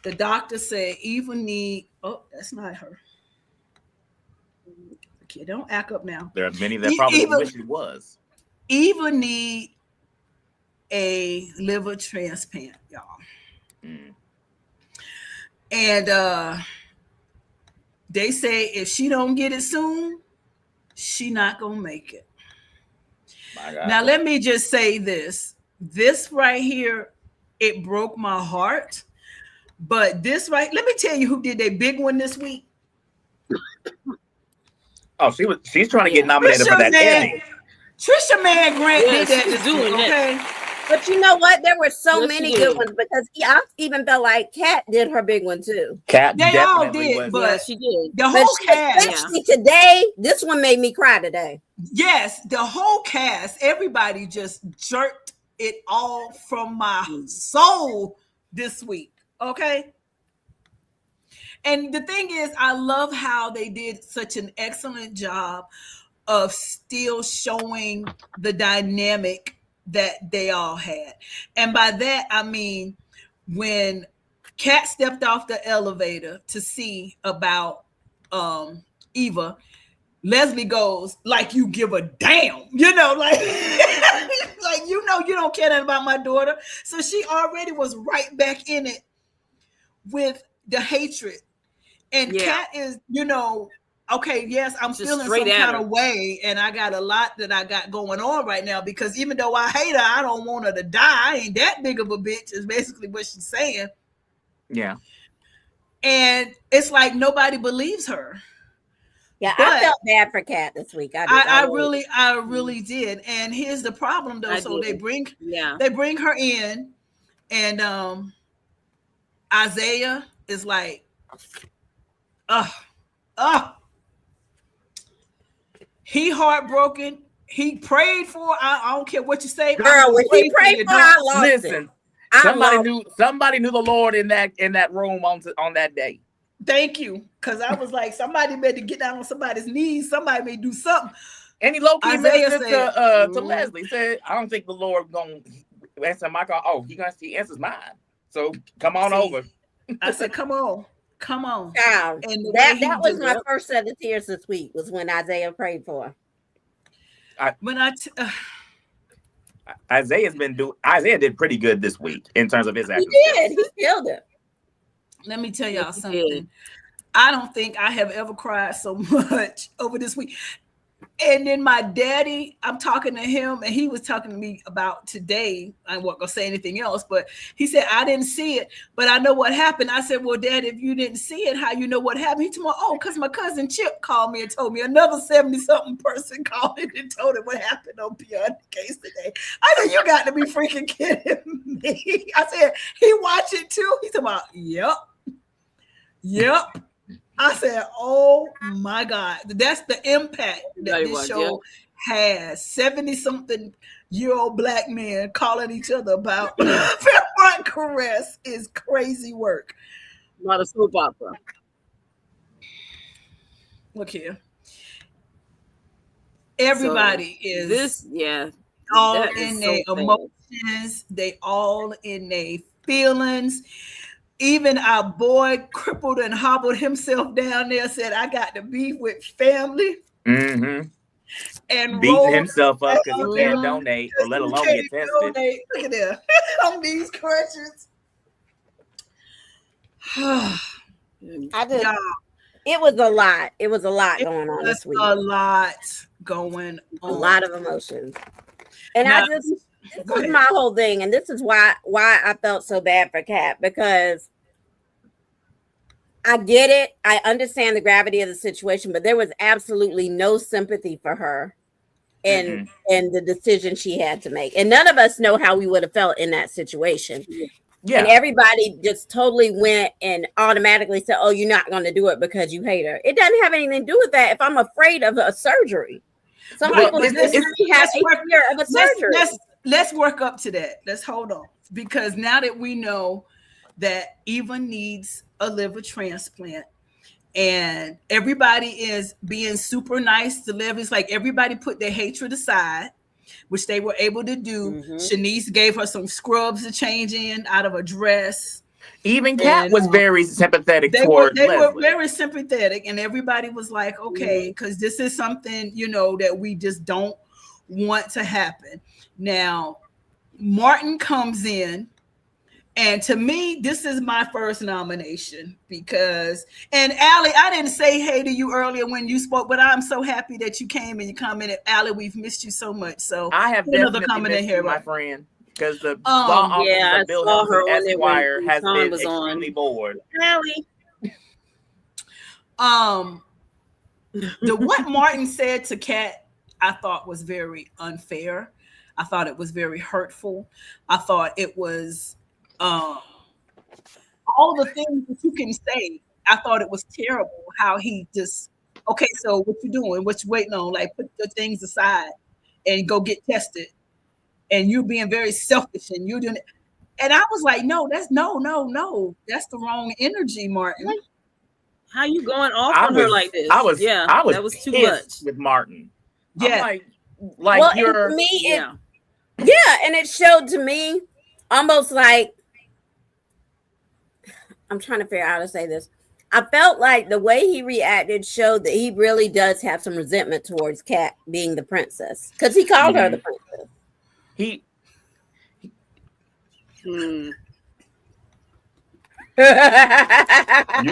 The doctor said Eva need. Oh, that's not her. Okay, don't act up now. There are many that probably wish it was. Eva need a liver transplant, y'all. And they say if she don't get it soon, she not gonna make it. My God. Now let me just say this. This right here, it broke my heart. But this right, let me tell you who did a big one this week. Oh, she's trying to get nominated for that Emmy. Trisha Mann Grant did that this week, okay? But you know what? There were so many good ones, because I even felt like Kat did her big one too. Kat they all did, but she did. The whole cast. Especially today, this one made me cry today. Yes, the whole cast, everybody just jerked it all from my soul this week. Okay. And the thing is, I love how they did such an excellent job of still showing the dynamic that they all had. And by that, I mean, when Kat stepped off the elevator to see about Eva, Leslie goes, like, you give a damn, you know, like, like, you know, you don't care nothing about my daughter. So she already was right back in it with the hatred. And Kat is, you know, okay, yes, I'm feeling some kind of way, and I got a lot that I got going on right now, because even though I hate her, I don't want her to die. I ain't that big of a bitch, is basically what she's saying. Yeah. And it's like nobody believes her. Yeah, but I felt bad for Kat this week. I really did. And here's the problem, though. So they bring her in, and Isaiah is like, he heartbroken. He prayed for. I don't care what you say, girl. When he prayed for, I lost Listen, somebody knew the Lord in that room on that day. Thank you, because I was like, somebody better get down on somebody's knees. Somebody may do something. And he low-key ministered to Leslie. Said, I don't think the Lord gonna answer my call. Oh, he answers mine. So come on over. I said, come on. Child, and that was my first set of tears this week, was when Isaiah prayed for her. Isaiah did pretty good this week in terms of his acting. He killed it. Let me tell y'all something. I don't think I have ever cried so much over this week. And then my daddy, I'm talking to him, and he was talking to me about today. I wasn't gonna say anything else, but he said, I didn't see it, but I know what happened. I said, well, Dad, if you didn't see it, how you know what happened? He told me, because my cousin Chip called me and told me. Another 70-something person called in and told him what happened on Beyond the Case today. I said, you got to be freaking kidding me. I said, he watched it too. He told me, yep. I said, oh my God, that's the impact that this show has. 70-something-year-old black men calling each other about Fairmont Caress is crazy work. Not a soap opera. Look here. Everybody is all in their emotions. They all in their feelings. Even our boy crippled and hobbled himself down there, said, I got to be with family. Mm-hmm. And beating himself up because he can't donate, or let alone get tested. Look at that. On these crutches. It was a lot. It was a lot going on this week. A lot going on. A lot of emotions. And now, this is my whole thing. And this is why I felt so bad for Kat, because I get it. I understand the gravity of the situation, but there was absolutely no sympathy for her and the decision she had to make. And none of us know how we would have felt in that situation. Yeah. And everybody just totally went and automatically said, oh, you're not going to do it because you hate her. It doesn't have anything to do with that if I'm afraid of a surgery. Some people just have a fear of a surgery. Let's work up to that. Let's hold on. Because now that we know that Eva needs a liver transplant and everybody is being super nice to live, it's like everybody put their hatred aside, which they were able to do. Shanice gave her some scrubs to change in out of a dress. Even Kat was very sympathetic they toward They Leslie. were very sympathetic, and everybody was like, okay, because this is something, that we just don't want to happen. Now, Martin comes in, and to me, this is my first nomination because, and Allie, I didn't say hey to you earlier when you spoke, but I'm so happy that you came and you commented. Allie, we've missed you so much. So I have definitely missed you, my friend, because the law office of Bill Hilton Esquire has been extremely bored. Allie. What Martin said to Kat, I thought was very unfair. I thought it was very hurtful. I thought it was all the things that you can say. I thought it was terrible how he just, okay, so what you doing? What you waiting on? Like, put the things aside and go get tested. And you being very selfish and you doing it. And I was like, no. That's the wrong energy, Martin. How you going off on her like this? I was that was too much with Martin. Yeah. I'm like you're and it showed to me almost like, I'm trying to figure out how to say this. I felt like the way he reacted showed that he really does have some resentment towards Kat being the princess, because he called her the princess. You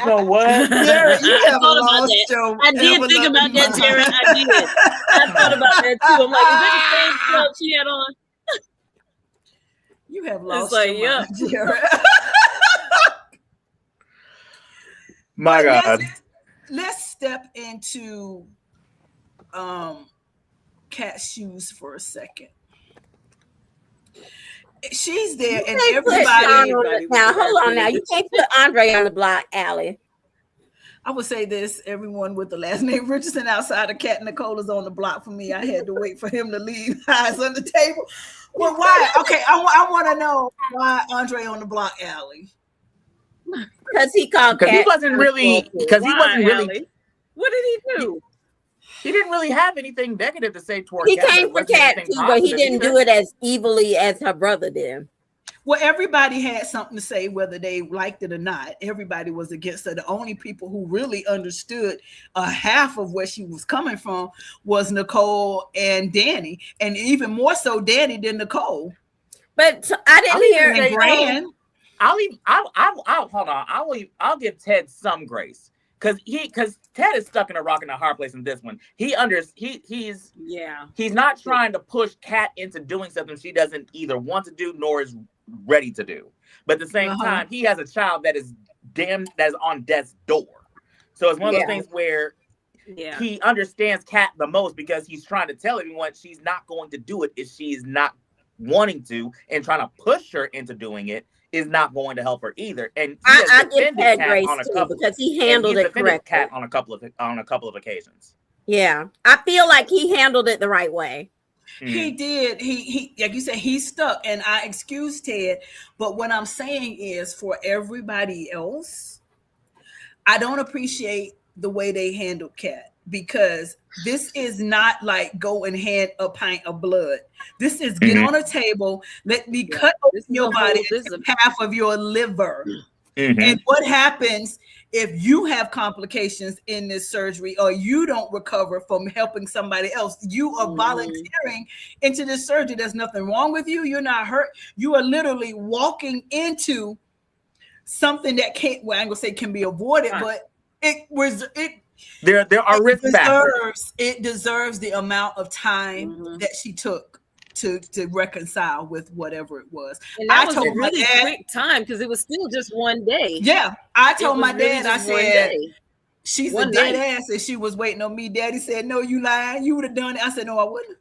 know what? Jared, you have lost your I did think about that, Jared. I did. I thought about that too. I'm like, is that the same club she had on? You have lost your mind, Jared. My God. Let's step into Kat's shoes for a second. She's there, and everybody. Now, hold on. Now, you can't put Andre on the block, Allie. I would say this: everyone with the last name Richardson outside of Kat Nicole is on the block for me. I had to wait for him to leave. Eyes on the table. Well, why? Okay, I want to know why Andre on the block, Allie. Because he called Kat. He wasn't really. What did he do? He didn't really have anything negative to say toward Kat. He came for Kat too, but he didn't do it as evilly as her brother did. Well, everybody had something to say, whether they liked it or not. Everybody was against her. The only people who really understood half of where she was coming from was Nicole and Danny, and even more so Danny than Nicole. But I didn't hear Brand. I'll hold on. I'll give Ted some grace. Because Ted is stuck in a rock and a hard place in this one. He's not trying to push Kat into doing something she doesn't either want to do nor is ready to do. But at the same time, he has a child that is on death's door. So it's one of those things where he understands Kat the most, because he's trying to tell everyone she's not going to do it if she's not wanting to, and trying to push her into doing it is not going to help her either. And I give Ted grace too, because he handled it correctly. Kat on a couple of occasions. Yeah, I feel like he handled it the right way. He did. He like you said, he's stuck, and I excuse Ted. But what I'm saying is, for everybody else, I don't appreciate the way they handled Kat, because this is not like go and hand a pint of blood. This is get on a table, let me cut open your body, half of your liver. And what happens if you have complications in this surgery, or you don't recover from helping somebody else? You are volunteering into this surgery. There's nothing wrong with you. You're not hurt. You are literally walking into something that can't, well, I'm gonna say can be avoided, but There are risk factors. It deserves the amount of time that she took to reconcile with whatever it was. And that was a really quick time because it was still just one day. Yeah, I told my dad, I said, she's a dead ass, and she was waiting on me. Daddy said, "No, you lying. You would have done it." I said, "No, I wouldn't.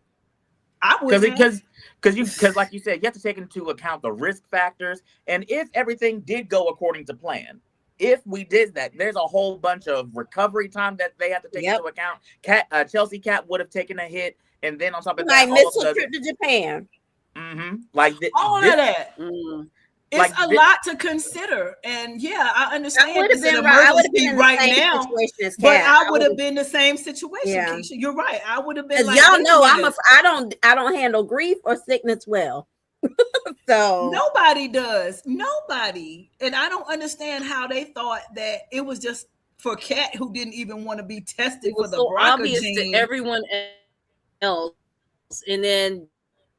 I wouldn't." Because like you said, you have to take into account the risk factors, and if everything did go according to plan. If we did that, there's a whole bunch of recovery time that they have to take into account. Chelsea Cat would have taken a hit, and then on top of that, missed a trip to Japan. Like all of that. It's a lot to consider, and yeah, I understand. I would have been right now, but I would have been the same situation. Yeah. Keisha, you're right. I would have been. Like, y'all know, I don't handle grief or sickness well. So nobody does. Nobody. And I don't understand how they thought that it was just for Kat, who didn't even want to be tested for the BRCA obvious gene. To everyone else. And then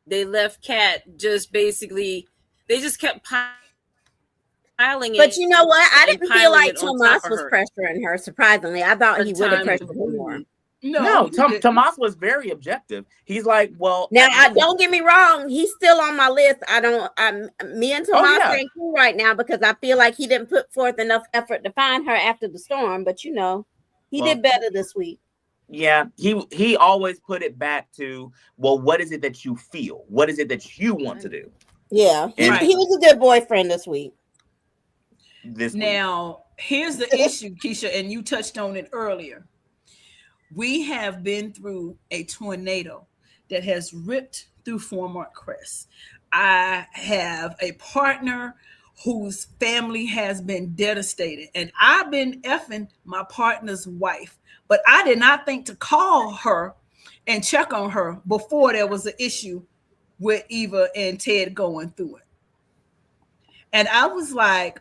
they left Kat just basically, they just kept piling it. But you know what? I didn't feel like Tomas was pressuring her. Surprisingly, I thought he would have pressured her more. No, Tomas was very objective. He's like, well, now don't get me wrong. He's still on my list. Me and Tomas ain't cool right now because I feel like he didn't put forth enough effort to find her after the storm. But he did better this week. Yeah, he always put it back to, well, what is it that you feel? What is it that you want to do? Yeah, he was a good boyfriend this week. Now, here's the issue, Keisha, and you touched on it earlier. We have been through a tornado that has ripped through Fort Crest. I have a partner whose family has been devastated, and I've been effing my partner's wife, but I did not think to call her and check on her before there was an issue with Eva and Ted going through it. And I was like,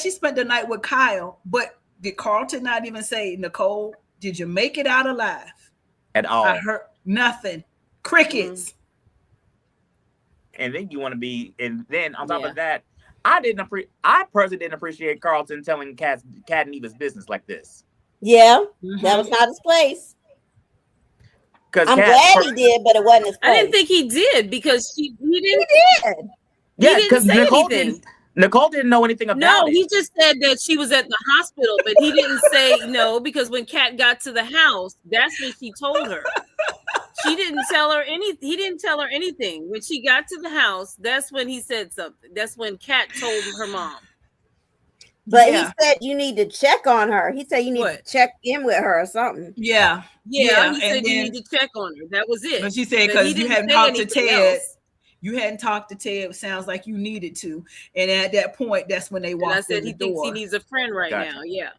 she spent the night with Kyle, but did Carlton not even say, Nicole, did you make it out alive? At all? I heard nothing. Crickets. And then you want to be, and then on top of that, I personally didn't appreciate Carlton telling Kat and Eva's business like this. Yeah, that was not his place. I'm glad he did, but it wasn't his place. I didn't think he did because he did. Yeah, because Nicole didn't know anything about it. No, he just said that she was at the hospital, but he didn't say no because when Kat got to the house, that's when she told her. She didn't tell her anything. He didn't tell her anything. When she got to the house, that's when he said something. That's when Kat told her mom. But he said you need to check on her. He said you need to check in with her or something. Yeah. He said you need to check on her. That was it. But she said because you hadn't talked to Ted. You hadn't talked to Ted. Sounds like you needed to. And at that point, that's when they walked in the door. And I said he thinks he needs a friend right now. Yeah.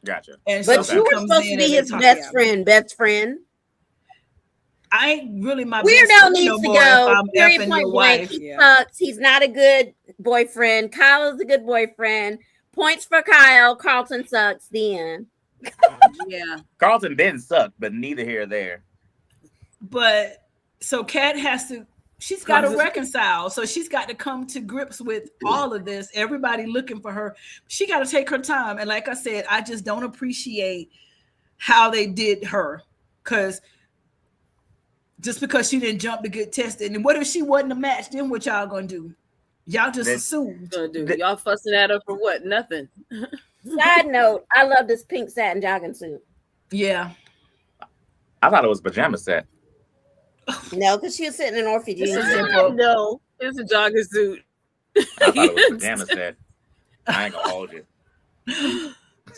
Gotcha. And but you were supposed to be his best friend. I ain't really my Weirdo needs to go. Period, point blank. He sucks. He's not a good boyfriend. Kyle is a good boyfriend. Points for Kyle. Carlton sucks. The end. Yeah. Carlton didn't suck, but neither here or there. But so Kat she's got to reconcile. So she's got to come to grips with all of this. Everybody looking for her. She got to take her time. And like I said, I just don't appreciate how they did her. Because just because she didn't jump to get tested. And what if she wasn't a match? Then what y'all going to do? Y'all just assumed. Y'all fussing at her for what? Nothing. Side note, I love this pink satin jogging suit. Yeah. I thought it was a pajama set. No, because she was sitting in orphanage. No, it's a jogging suit. I thought it was a pajama set. I ain't gonna hold you.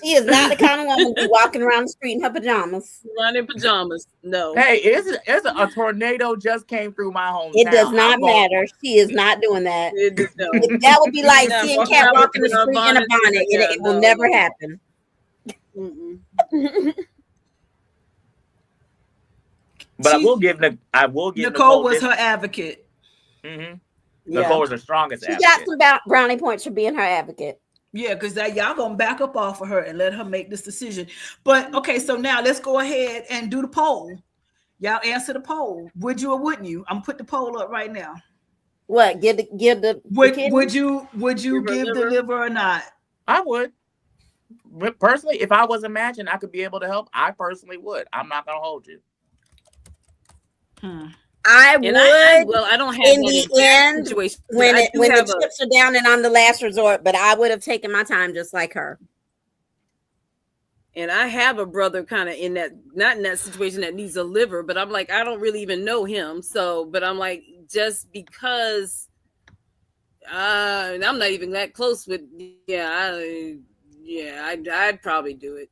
She is not the kind of woman to be walking around the street in her pajamas. Not in pajamas. No. Hey, a tornado just came through my hometown. It does not matter. She is not doing that. That would be like seeing Kat walking the street in a bonnet. It will never happen. But I will give Nicole was her advocate. Nicole was the strongest advocate. She got some brownie points for being her advocate. Yeah, because y'all gonna back up off of her and let her make this decision. But okay, so now let's go ahead and do the poll. Y'all answer the poll. Would you or wouldn't you? I'm gonna put the poll up right now. What? Would you give the liver or not? I would. personally, if I was a match and I could be able to help, I personally would. I'm not gonna hold you. I would. I don't have in that the end situation when the chips are down and on the last resort, but I would have taken my time just like her. And I have a brother kind of in that, not in that situation that needs a liver, but I'm like, I don't really even know him. So, but I'm like, just because I'm not even that close with, I'd probably do it.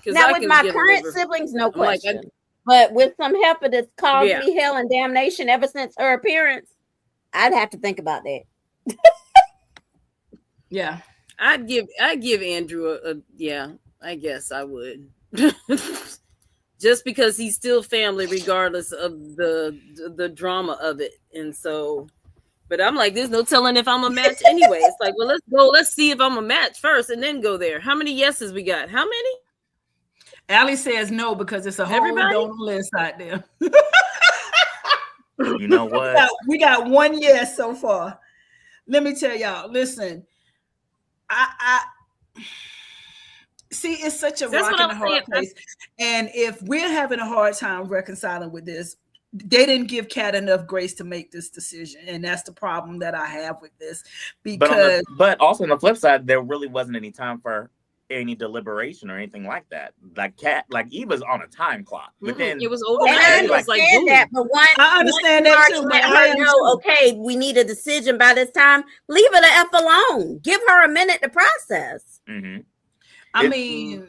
Now with my current siblings, no question. But with some heifer that's caused me hell and damnation ever since her appearance, I'd have to think about that. Yeah. I'd give Andrew I guess I would. Just because he's still family regardless of the drama of it. And so, but I'm like, there's no telling if I'm a match anyway. It's like, well, let's see if I'm a match first and then go there. How many yeses we got? How many? Allie says no because it's a whole donor list out there. You know what? We got one yes so far. Let me tell y'all. Listen, I see. It's such a rock and a hard place, and if we're having a hard time reconciling with this, they didn't give Kat enough grace to make this decision, and that's the problem that I have with this. Because, but also on the flip side, there really wasn't any time for any deliberation or anything like that. Like Eva's on a time clock. But then it was over. And I understand that, but I understand that too. Let her know, okay, we need a decision by this time. Leave her the F alone. Give her a minute to process. Mm-hmm. I mean,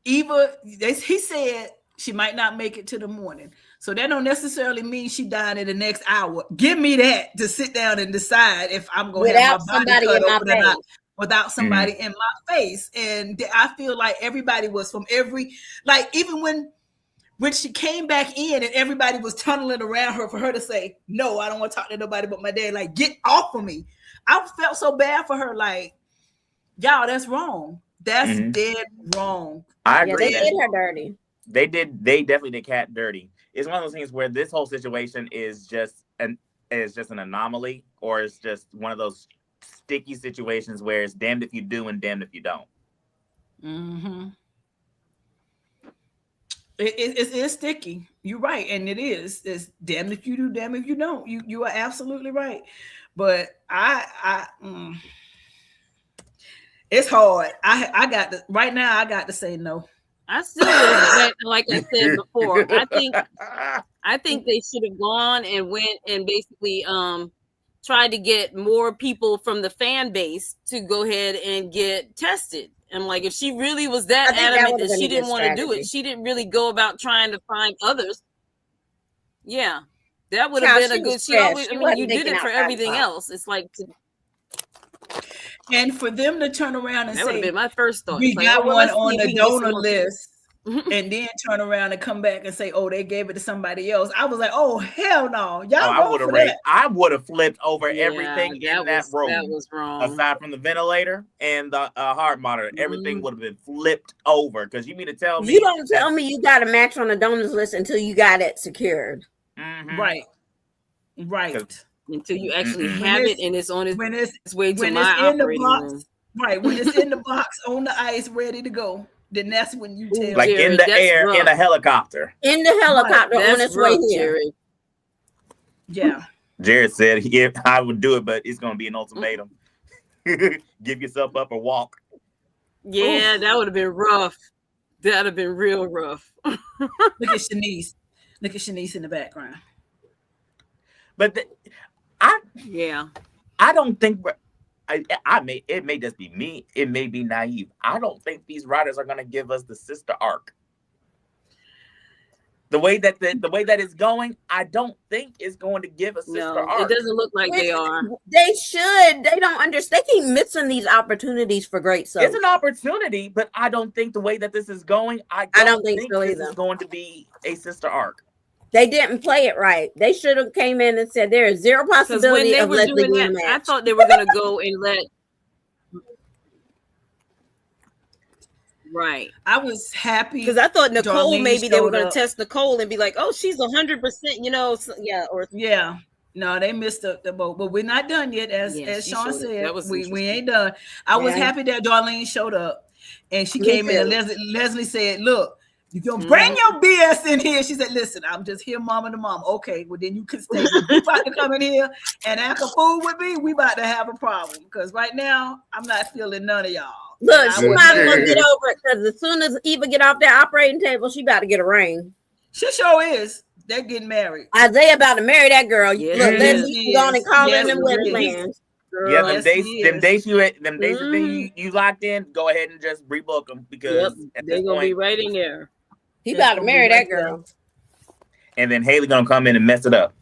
Eva, he said she might not make it to the morning. So that don't necessarily mean she died in the next hour. Give me that to sit down and decide if I'm going to have my body cut open or not. Without somebody in my face. And I feel like everybody was from even when she came back in and everybody was tunneling around her for her to say, no, I don't want to talk to nobody but my dad. Like, get off of me. I felt so bad for her. Like, y'all, that's wrong. That's dead wrong. I agree. They did her dirty. They definitely did Kat dirty. It's one of those things where this whole situation is just an anomaly, or it's just one of those sticky situations where it's damned if you do and damned if you don't. Mm-hmm. It is sticky. You're right, and it is. It's damned if you do, damned if you don't. You are absolutely right. But it's hard. I got to say no. I still would, like I said before. I think they should have gone and went and basically tried to get more people from the fan base to go ahead and get tested. And like, if she really was that adamant that she didn't want to do it, she didn't really go about trying to find others. Yeah, that would have been a good. You did it for everything else. It's like, and for them to turn around and that would have been my first thought. We got one on the donor list. And then turn around and come back and say, "Oh, they gave it to somebody else." I was like, "Oh, hell no, y'all!" I would have flipped over everything in that room. That was wrong. Aside from the ventilator and the heart monitor, everything would have been flipped over. Because you mean to tell me you don't tell me you got a match on the donors list until you got it secured, right? Until you actually have it and it's on its way to my operating room. Right, when it's in the box on the ice, ready to go. Then that's when you tell like Jared, in the air rough. In a helicopter. In the helicopter on its way here. Jared. Yeah. Jared said I would do it, but it's gonna be an ultimatum. Give yourself up or walk. Yeah, that would have been rough. That'd have been real rough. Look at Shanice. Look at Shanice in the background. But I don't think it may just be me. It may be naive. I don't think these writers are going to give us the sister arc. The way that it's going, I don't think it's going to give a sister arc. It doesn't look like they are. They should. They don't understand. They keep missing these opportunities for great soap. It's an opportunity, but I don't think the way that this is going, I don't think so this is going to be a sister arc. They didn't play it right. They should have came in and said there is zero possibility of Leslie doing that. I thought they were going to go and let. Right. I was happy because I thought Nicole maybe they were going to test Nicole and be like, "Oh, she's 100%," No, they missed the boat, but we're not done yet. As Sean said, we ain't done. I was happy that Darlene showed up. And she came in and Leslie said, look, you gonna bring your BS in here. She said, listen, I'm just here, mama to mama. Okay, well then you can stay. If you about to come in here and act a fool with me, we about to have a problem. Because right now, I'm not feeling none of y'all. Look, she might as well get over it, because as soon as Eva get off that operating table, she about to get a ring. She sure is. They're getting married. Isaiah about to marry that girl. Look, let's go on and call in them wedding plans. Yeah, them days you locked in, go ahead and just rebook them, because they're gonna be right in there. He about to marry that girl. And then Haley gonna come in and mess it up.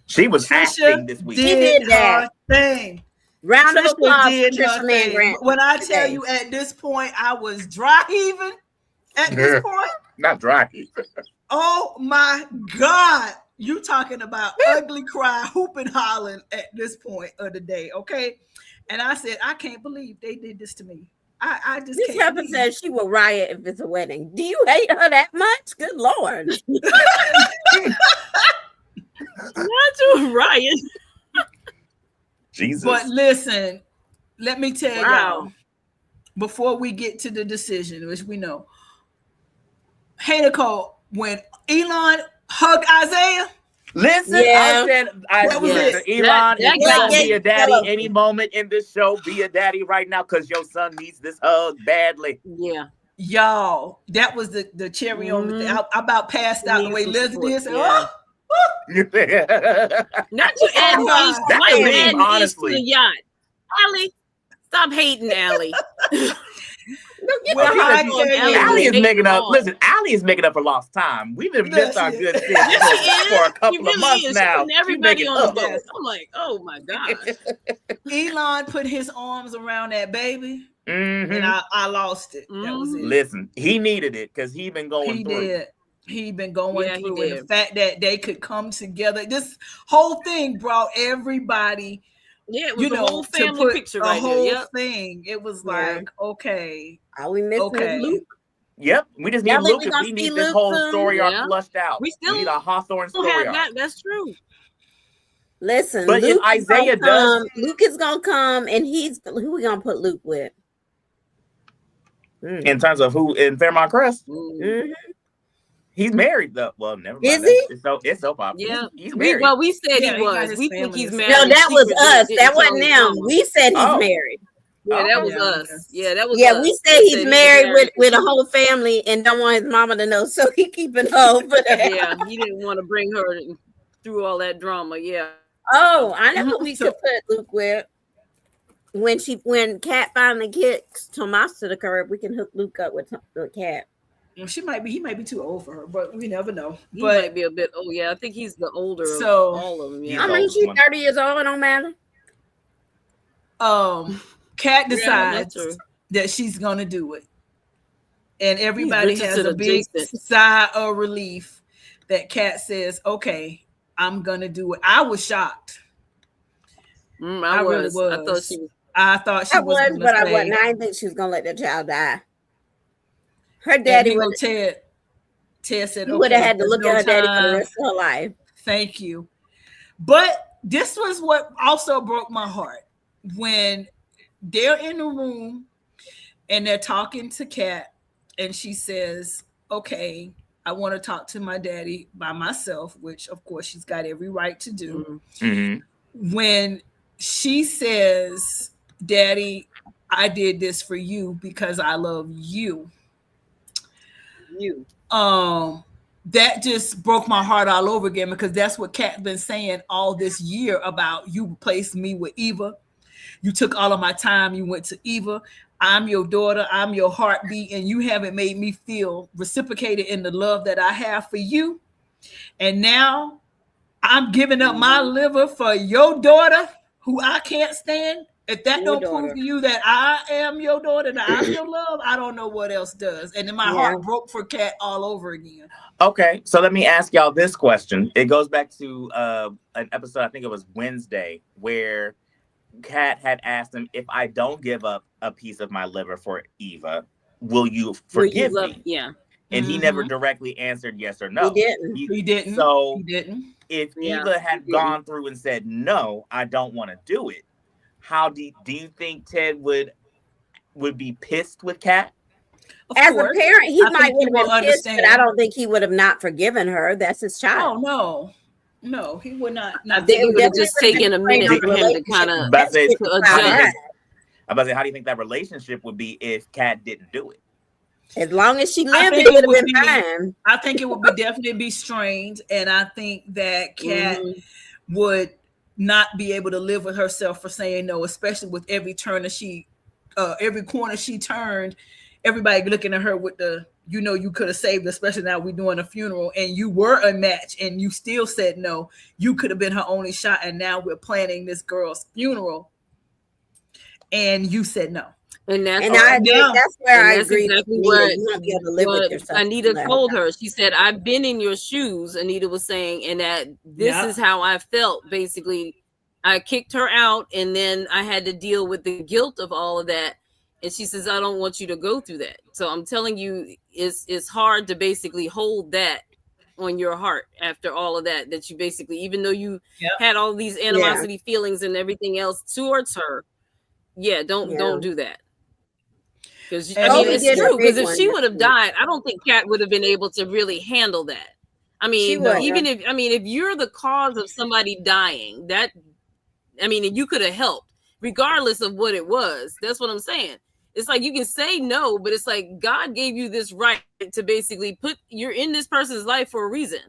She was acting this week. She did that thing. Round of applause for Trisha Man Grant. When I tell you, at this point, I was dry heaving. At this point, not dry. Oh my God. You talking about ugly cry, hooping, hollering at this point of the day, okay? And I said, I can't believe they did this to me. I just this can't. This says she will riot if it's a wedding. Do you hate her that much? Good Lord. Not to riot. Jesus. But listen, let me tell y'all, before we get to the decision, which we know, hey Nicole, when Elon hugged Isaiah, listen, I said, Elon is gonna be a daddy any moment in this show. Be a daddy right now, because your son needs this hug badly. Yeah, y'all, that was the cherry on the thing. I about passed out the way Leslie did. Not to add these to the yacht. Allie, stop hating Allie. Allie is making up. Listen, Allie is making up for lost time. We've been missed our good thing for a couple of months now. Everybody on the desk. I'm like, oh my God. Elon put his arms around that baby, and I lost it. That was it. Listen, he needed it because he been going through. Did. He been going through, and the fact that they could come together, this whole thing brought everybody. Yeah, it was a whole family picture right there. A whole thing. It was like, okay. Are we missing Luke? Yep. We just need Luke, because we need this whole story arc flushed out. We need a Hawthorne story arc. That's true. Listen, but Luke if Isaiah does, Luke is gonna come, and who we gonna put Luke with? In terms of who in Fairmont Crest? He's married though. Well, never mind. Is he? It's so popular. Yeah, he's married. Well, we said he was. We think he's married. No, that was us. That wasn't them. We said he's married. Yeah, that was us. Yeah, that was. Yeah, we said he's married with a whole family and don't want his mama to know, so he keeping her over there. Yeah, he didn't want to bring her through all that drama. Yeah. Oh, I know who we could put Luke with. When Kat finally kicks Tomas to the curb, we can hook Luke up with Kat. He might be too old for her, but we never know. He might be a bit. Oh yeah, I think he's the older of all of them. Yeah, I mean, she's 30 years old. It don't matter. Kat decides that she's gonna do it, and everybody has a big sigh of relief that Kat says, "Okay, I'm gonna do it." I was shocked. I really was. I thought she was, but I wasn't. I didn't think she was gonna let the child die. Her daddy would Ted said, "You would have had to look at her daddy for the rest of her life." Thank you. But this was what also broke my heart when they're in the room and they're talking to Kat, and she says, "Okay, I want to talk to my daddy by myself," which of course she's got every right to do. When she says, "Daddy, I did this for you because I love you." That just broke my heart all over again, because that's what Kat been saying all this year about you replaced me with Eva. You took all of my time. You went to Eva. I'm your daughter. I'm your heartbeat, and you haven't made me feel reciprocated in the love that I have for you. And now I'm giving up my liver for your daughter, who I can't stand. If that don't prove to you that I am your daughter, that I'm your love, I don't know what else does. And then my heart broke for Kat all over again. Okay, so let me ask y'all this question. It goes back to an episode, I think it was Wednesday, where Kat had asked him, if I don't give up a piece of my liver for Eva, will you forgive me? Yeah. And he never directly answered yes or no. He didn't. So he didn't. If Eva had gone through and said, no, I don't want to do it, how do you think Ted would be pissed with Kat? As a parent, he might would have been pissed, understand. but I don't think he would have not forgiven her. That's his child. Oh no, he would not. I think it would have just taken a minute for him to kind of adjust. I about to say, how do you think that relationship would be if Kat didn't do it? As long as she lived, it would have been fine. I think it would be definitely be strained, and I think that Kat would not be able to live with herself for saying no, especially with every turn that every corner she turned, everybody looking at her with the, you could have saved, especially now we're doing a funeral and you were a match and you still said no. You could have been her only shot, and now we're planning this girl's funeral, and you said no. And that's where I agree. Exactly what Anita told her. She said, "I've been in your shoes." Anita was saying, and that this is how I felt. Basically, I kicked her out, and then I had to deal with the guilt of all of that. And she says, "I don't want you to go through that." So I'm telling you, it's hard to basically hold that on your heart after all of that. That you basically, even though you had all these animosity feelings and everything else towards her, don't do that. Because it's true. Because if she would have died, I don't think Kat would have been able to really handle that. I mean, if you're the cause of somebody dying, and you could have helped, regardless of what it was. That's what I'm saying. It's like you can say no, but it's like God gave you this right to basically you're in this person's life for a reason,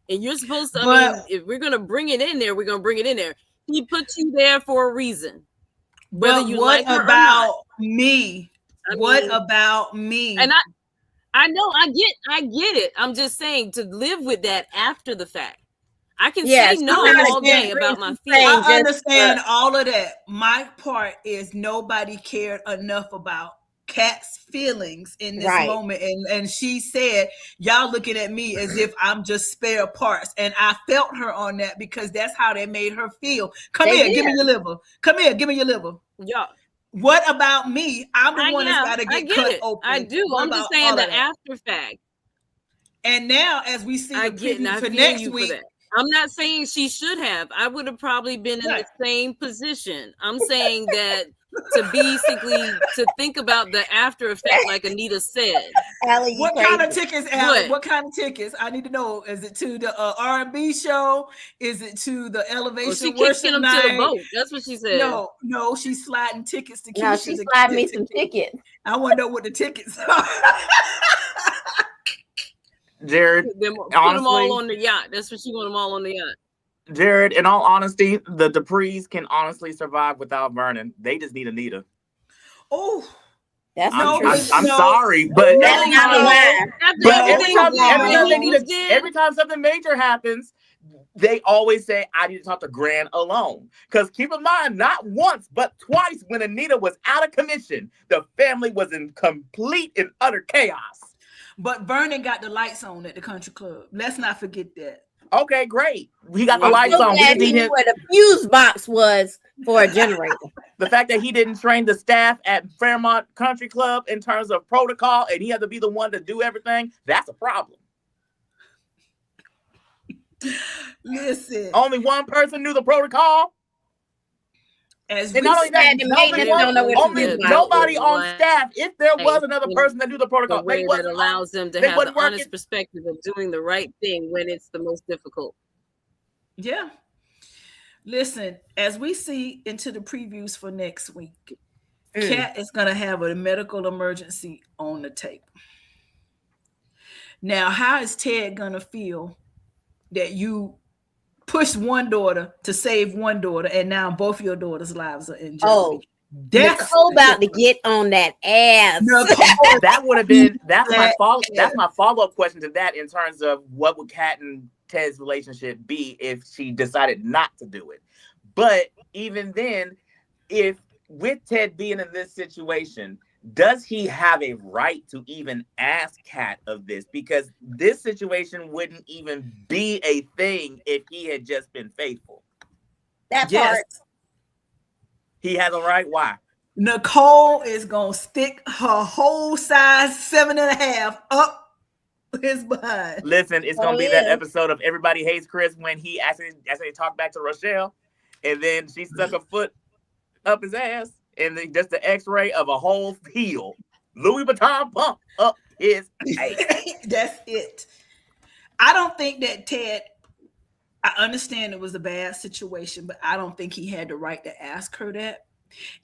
and you're supposed to. If we're gonna bring it in there, we're gonna bring it in there. He put you there for a reason. Whether you like her or not. Me? What about me? And I know I get it. I'm just saying, to live with that after the fact. I can say no all day about my feelings. I understand all of that. My part is nobody cared enough about Kat's feelings in this moment. And she said, y'all looking at me as if I'm just spare parts. And I felt her on that, because that's how they made her feel. Come here, give me your liver. Come here, give me your liver. Yeah. What about me? I'm the one that's got to get cut open. I do. I'm just saying the after fact. And now, as we see the preview for next week, I'm not saying she should have. I would have probably been in the same position. I'm saying that to think about the after effect, like Anita said. Allie, what kind of tickets, Allie? What kind of tickets? I need to know. Is it to the R&B show? Is it to the Elevation Worship Night? To the boat. That's what she said. No, she's sliding tickets to Keisha. No, she's sliding me some tickets. I want to know what the tickets are. Jared, put them all on the yacht. That's what she want them all on the yacht. Jared, in all honesty, the Duprees can honestly survive without Vernon. They just need Anita. Oh, that's I'm sorry, but every time something major happens, they always say, "I need to talk to Gran alone." Because keep in mind, not once but twice, when Anita was out of commission, the family was in complete and utter chaos. But Vernon got the lights on at the country club. Let's not forget that. Okay, great. He got the lights on. Where the fuse box was for a generator. The fact that he didn't train the staff at Fairmont Country Club in terms of protocol, and he had to be the one to do everything, that's a problem. Listen. Only one person knew the protocol. As and not only that, nobody on staff. If there was another person that knew the protocol, the way that allows them to have the honest perspective of doing the right thing when it's the most difficult. Yeah. Listen, as we see into the previews for next week, Kat is going to have a medical emergency on the tape. Now, how is Ted going to feel that you pushed one daughter to save one daughter, and now both your daughters' lives are in jeopardy? Oh, Nicole about to get on that ass. That would have been that's my follow-up question to that, in terms of what would Kat and Ted's relationship be if she decided not to do it. But even then, if with Ted being in this situation, does he have a right to even ask Kat of this? Because this situation wouldn't even be a thing if he had just been faithful. That part. He has a right. Why? Nicole is going to stick her whole size 7.5 up his behind. Listen, it's going to be that episode of Everybody Hates Chris when he actually talked back to Rochelle, and then she stuck her foot up his ass, and then just the X-ray of a whole heel. Louis Vuitton pump up his ass. That's it. I don't think that Ted. I understand it was a bad situation, but I don't think he had the right to ask her that.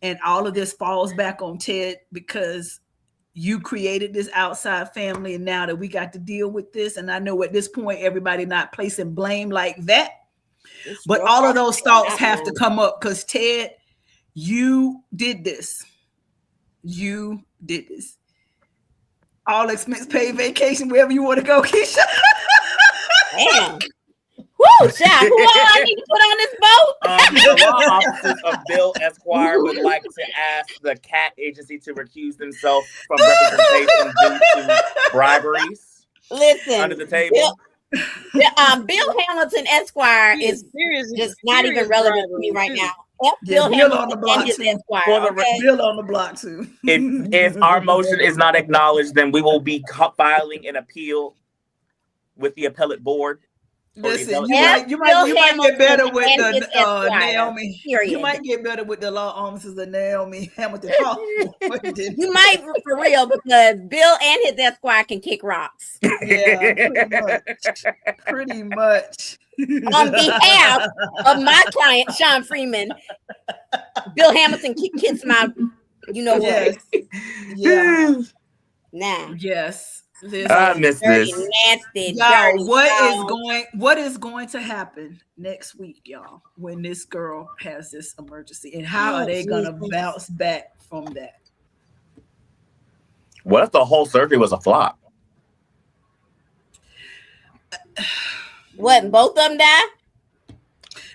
And all of this falls back on Ted because you created this outside family, and now that we got to deal with this, and I know at this point everybody not placing blame like that, but all of those thoughts have to come up because Ted, you did this. You did this. All expense paid vacation, wherever you want to go, Keisha. Damn. Woo, child. Who all I need to put on this boat? The law offices of Bill Esquire would like to ask the CAT agency to recuse themselves from representation due to briberies. Listen, under the table. Bill Hamilton Esquire is just not even relevant to me right now. Bill on the block too. Bill on the block too. If our motion is not acknowledged, then we will be filing an appeal with the appellate board. Listen, you might get better with the Naomi. Period. You might get better with the law offices of Naomi Hamilton. You might, for real, because Bill and his Esquire can kick rocks. Yeah, pretty much. On behalf of my client, Sean Freeman, Bill Hamilton kicks my, you know what? Yeah. Nah. Yes. I miss this. Nasty, y'all, what is going to happen next week, y'all, when this girl has this emergency, and how are they gonna bounce back from that? What if the whole surgery was a flop? What? Both of them die?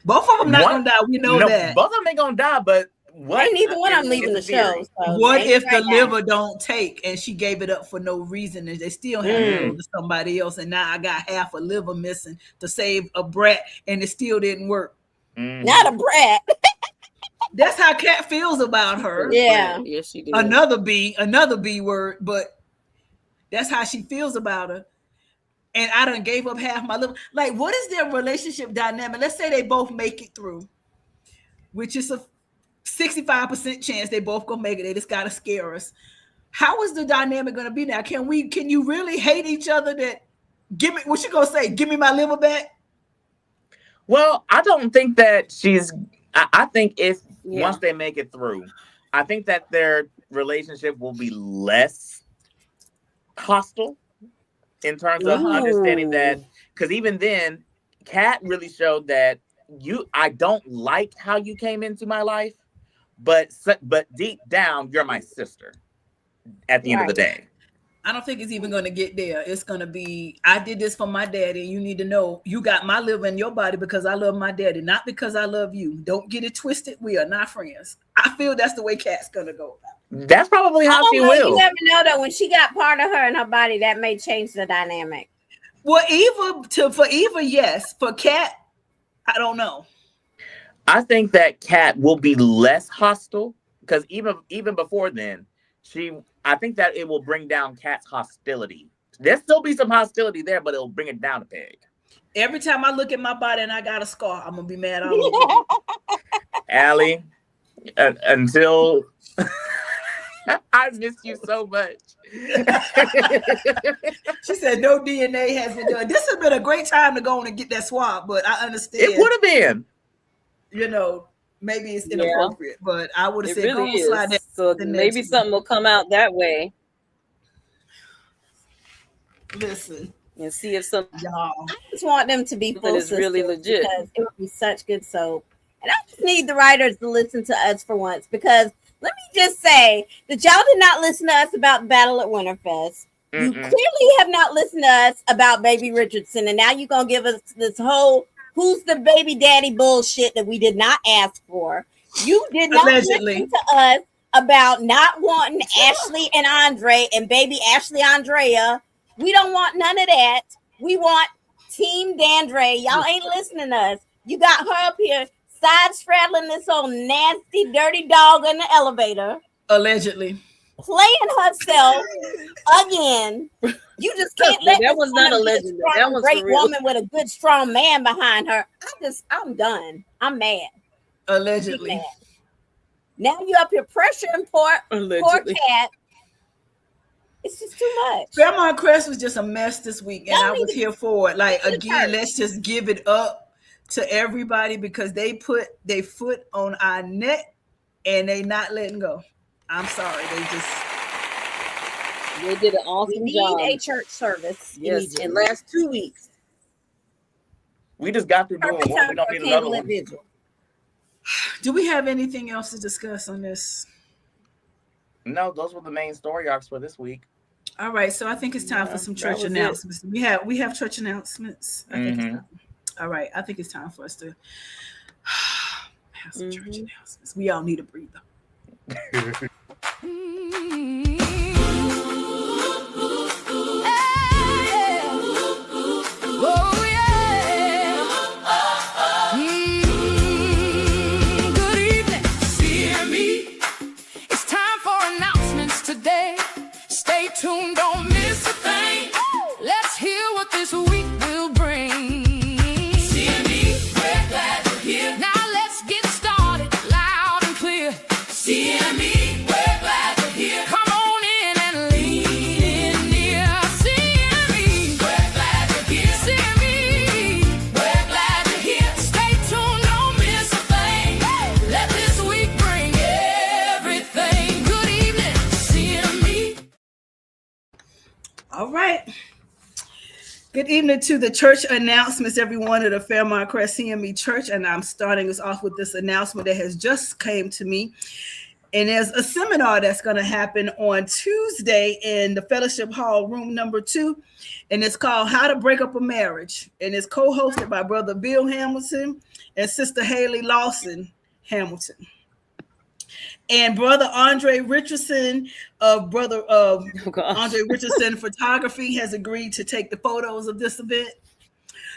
Both of them not gonna die. We know that. Both of them ain't gonna die, but what? Ain't neither one of them leaving the show. So what if the liver don't take and she gave it up for no reason and they still have to go to somebody else, and now I got half a liver missing to save a brat and it still didn't work? Not a brat. That's how Kat feels about her. Yeah. Yes, she did. Another B word, but that's how she feels about her. And I done gave up half my liver. Like, what is their relationship dynamic? Let's say they both make it through, which is a 65% chance they both gonna make it. They just gotta scare us. How is the dynamic gonna be now? Can you really hate each other? That give me what you gonna say? Give me my liver back. Well, I don't think that I think once they make it through, I think that their relationship will be less hostile in terms of understanding that, because even then, Kat really showed that I don't like how you came into my life. But deep down, you're my sister at the end of the day. I don't think it's even going to get there. It's going to be, I did this for my daddy. You need to know you got my liver in your body because I love my daddy, not because I love you. Don't get it twisted. We are not friends. I feel that's the way Kat's going to go about it. That's probably how she will. You never know, though. When she got part of her in her body, that may change the dynamic. Well, for Eva, yes. For Kat, I don't know. I think that Kat will be less hostile because even before then, I think that it will bring down Kat's hostility. There'll still be some hostility there, but it'll bring it down a peg. Every time I look at my body and I got a scar, I'm gonna be mad all over. Allie, until I miss you so much. She said no DNA has been done. This has been a great time to go on and get that swab, but I understand it would have been. Maybe it's inappropriate, but I would have said really go slide that. So maybe something will come out that way. Listen and see if some y'all. I just want them to be full is really legit because it would be such good soap. And I just need the writers to listen to us for once, because let me just say that y'all did not listen to us about Battle at Winterfest. You clearly have not listened to us about Baby Richardson, and now you're gonna give us this whole who's the baby daddy bullshit that we did not ask for. You did not listen to us about not wanting Ashley and Andre and baby Ashley Andrea. We don't want none of that. We want Team Dandre. Y'all ain't listening to us. You got her up here side straddling this old nasty, dirty dog in the elevator. Allegedly. Playing herself again. You just can't let that was not alleged. That was great woman with a good, strong man behind her. I'm done. I'm mad. Allegedly. Now you up here pressuring poor cat. It's just too much. Fairmont Crest was just a mess this week, and I was here for it. Like, again, let's just give it up to everybody because they put their foot on our neck and they not letting go. I'm sorry. They did an awesome job. We need a church service in last 2 weeks. We just got through doing one. We don't need another one. Do we have anything else to discuss on this? No, those were the main story arcs for this week. All right, so I think it's time for some church announcements. We have church announcements. I think it's time. All right, I think it's time for us to have some church announcements. We all need a breather. Good evening, CME. It's time for announcements today. Stay tuned, don't miss a thing. Let's hear what this week will bring. CME, we're glad you're here. Now let's get started, loud and clear. CME, we're glad you're here. Come on in and lean in near. CME, we're glad you're here. CME, we're glad you're here. Stay tuned, don't miss a thing. Let this week bring everything. Good evening, CME. All right. Good evening to the church announcements, everyone at the Fairmont Crest CME Church. And I'm starting us off with this announcement that has just came to me. And there's a seminar that's going to happen on Tuesday in the Fellowship Hall, room number 2. And it's called How to Break Up a Marriage. And it's co-hosted by Brother Bill Hamilton and Sister Haley Lawson Hamilton. And Brother Andre Richardson of Andre Richardson Photography has agreed to take the photos of this event.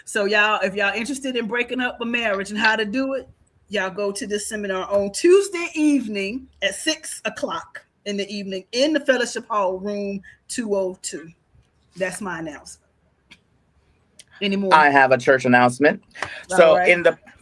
So y'all, if y'all interested in breaking up a marriage and how to do it, y'all go to this seminar on Tuesday evening at 6:00 in the evening in the Fellowship Hall, room 202. That's my announcement. Anymore? I have a church announcement. So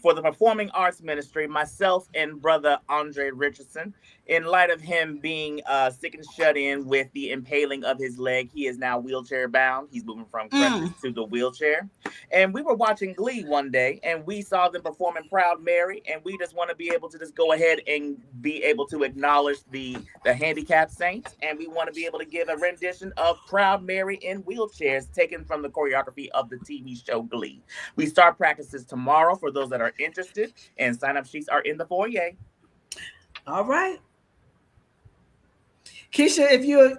for the Performing Arts Ministry, myself and Brother Andre Richardson, in light of him being sick and shut in with the impaling of his leg, he is now wheelchair bound. He's moving from crutches to the wheelchair. And we were watching Glee one day, and we saw them performing Proud Mary, and we just want to be able to just go ahead and be able to acknowledge the handicapped saints, and we want to be able to give a rendition of Proud Mary in wheelchairs taken from the choreography of the TV show Glee. We start practices tomorrow for those that are interested, and sign-up sheets are in the foyer. All right. Keisha,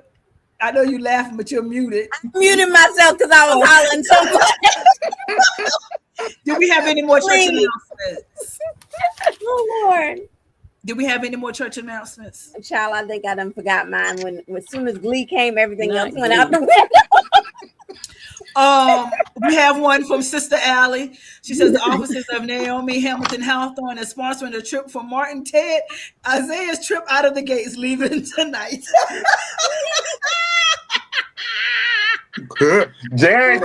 I know you laughing, but you're muted. I muted myself because I was hollering so much. Do we have any more church announcements? Oh, Lord. Do we have any more church announcements? Child, I think I done forgot mine. When as soon as Glee came, everything else went out the window. We have one from Sister Allie. She says the offices of Naomi Hamilton Hawthorne is sponsoring a trip for Martin Ted Isaiah's trip out of the gates, leaving tonight. Jared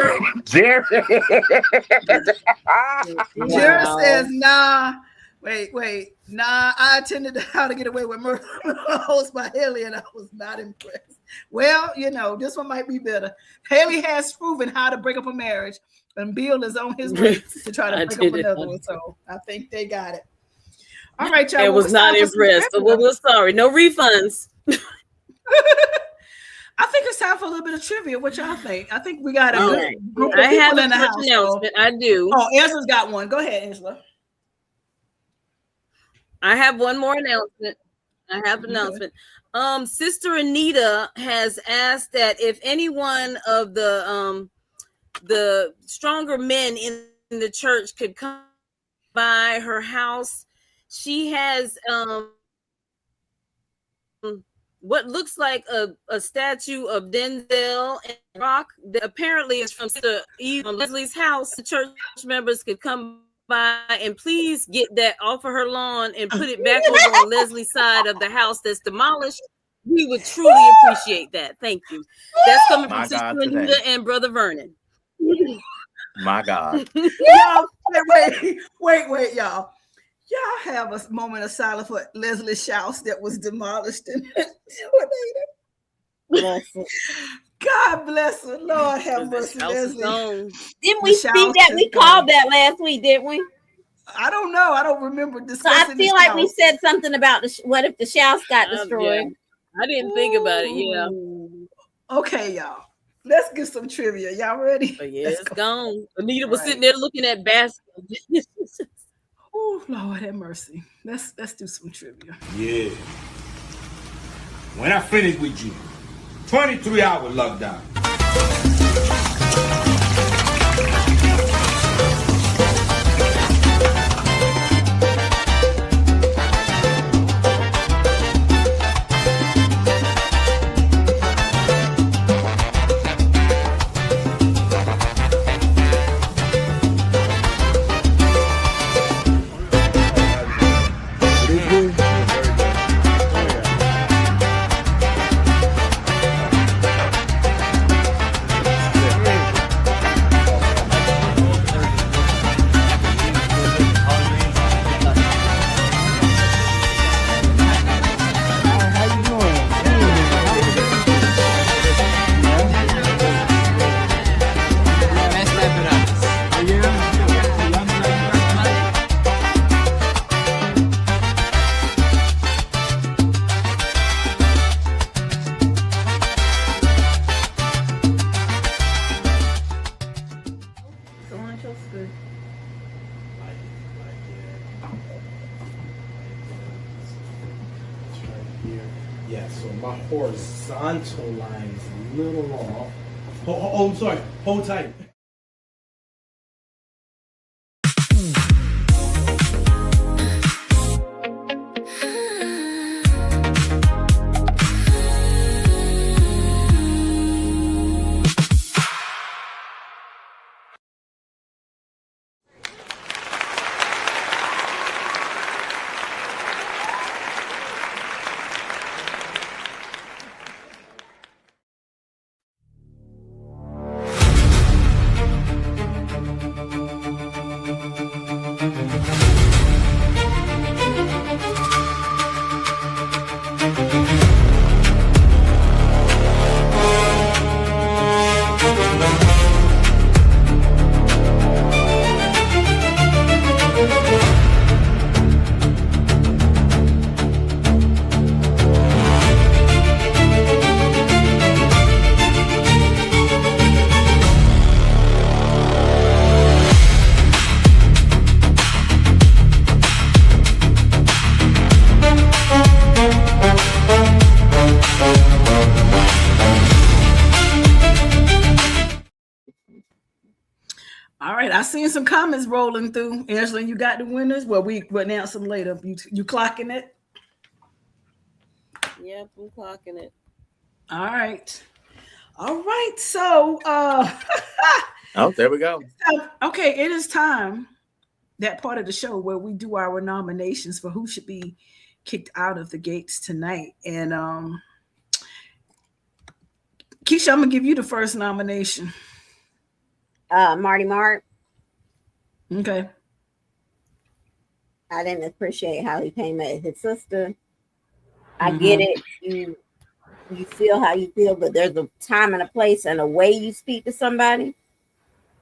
says, nah. Wait. Nah, I attended How to Get Away with Murder, hosted by Haley, and I was not impressed. Well, this one might be better. Haley has proven how to break up a marriage, and Bill is on his way to try to break up another one. So I think they got it. All right, y'all. I was not impressed. So we're sorry. No refunds. I think it's time for a little bit of trivia. What y'all think? I think we got a good group of people in the house. Announcement. I do. Oh, Angela's got one. Go ahead, Angela. I have one more announcement. Sister Anita has asked that if any one of the stronger men in the church could come by her house. She has what looks like a statue of Denzel and Rock that apparently is from Sister Eve on Leslie's house. The church members could come by and please get that off of her lawn and put it back over on Leslie's side of the house that's demolished. We would truly appreciate that. Thank you. That's coming from Sister Anita and Brother Vernon. My God. Y'all, wait, y'all. Y'all have a moment of silence for Leslie Shouse that was demolished in God bless her. Lord have mercy, Leslie. Didn't we speak that? We called that last week, didn't we? I don't know. I don't remember discussing. So I feel like we said something about what if the Shouse got destroyed. I didn't think about it. Yeah. Okay, y'all. Let's get some trivia. Y'all ready? But yeah, it's gone. Anita was sitting there looking at baskets. Oh, Lord have mercy. Let's do some trivia. Yeah. When I finish with you, 23-hour lockdown. Yeah, so my horizontal line is a little off. Oh, I'm sorry. Hold tight. All right, I seen some comments rolling through. Angela, you got the winners? Well, we'll announce them later. You clocking it? Yep, I'm clocking it. All right. So oh, there we go. Okay, it is time. That part of the show where we do our nominations for who should be kicked out of the gates tonight. And Keisha, I'm gonna give you the first nomination. Marty Mark. Okay. I didn't appreciate how he came at his sister. I get it. You feel how you feel, but there's a time and a place and a way you speak to somebody.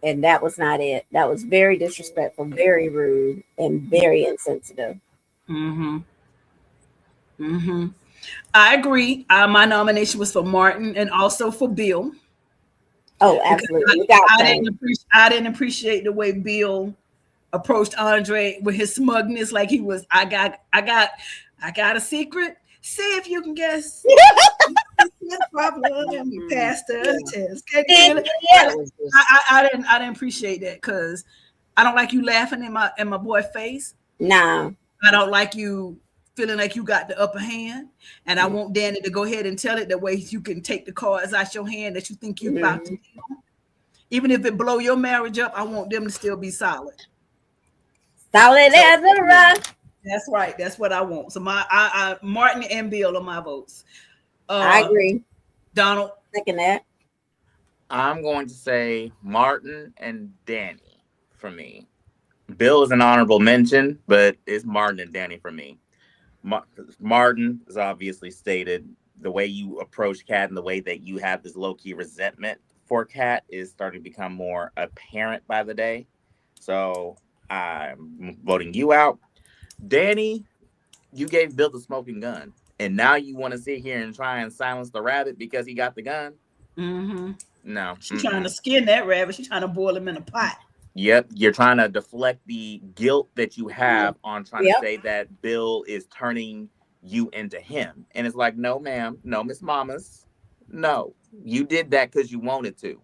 And that was not it. That was very disrespectful, very rude, and very insensitive. I agree. My nomination was for Martin and also for Bill. Oh, absolutely. I didn't appreciate the way Bill approached Andre with his smugness, like he was. I got a secret. See if you can guess. Problem. You passed the test. I didn't appreciate that because I don't like you laughing in my boy's face. No, I don't like you feeling like you got the upper hand, and I want Danny to go ahead and tell it the way you can take the cards out your hand that you think you're about to deal. Even if it blow your marriage up, I want them to still be solid. Solid as a rock. That's right. That's what I want. So I Martin and Bill are my votes. I agree. Donald. Second that. I'm going to say Martin and Danny for me. Bill is an honorable mention, but it's Martin and Danny for me. Martin is obviously stated the way you approach Kat and the way that you have this low-key resentment for Kat is starting to become more apparent by the day. So I'm voting you out. Danny, you gave Bill the smoking gun, and now you want to sit here and try and silence the rabbit because he got the gun? Mm-hmm. No. She's trying to skin that rabbit. She's trying to boil him in a pot. Yep, you're trying to deflect the guilt that you have on trying to say that Bill is turning you into him. And it's like, no, ma'am, no, Miss Mamas, no. You did that because you wanted to.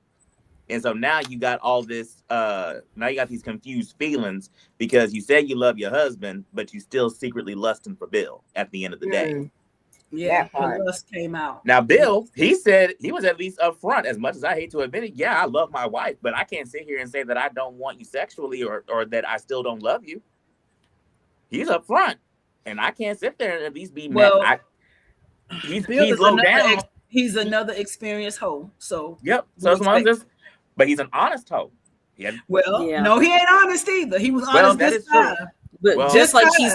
And so now you got all this, now you got these confused feelings because you said you love your husband, but you still secretly lusting for Bill at the end of the day. Yeah, the lust came out. Now, Bill, he said he was at least upfront, as much as I hate to admit it. Yeah, I love my wife, but I can't sit here and say that I don't want you sexually or that I still don't love you. He's upfront, and I can't sit there and at least be mad. He's low down. He's another experienced hoe. So yep. So as long as but he's an honest hoe. No, he ain't honest either. He was honest this time. But just like she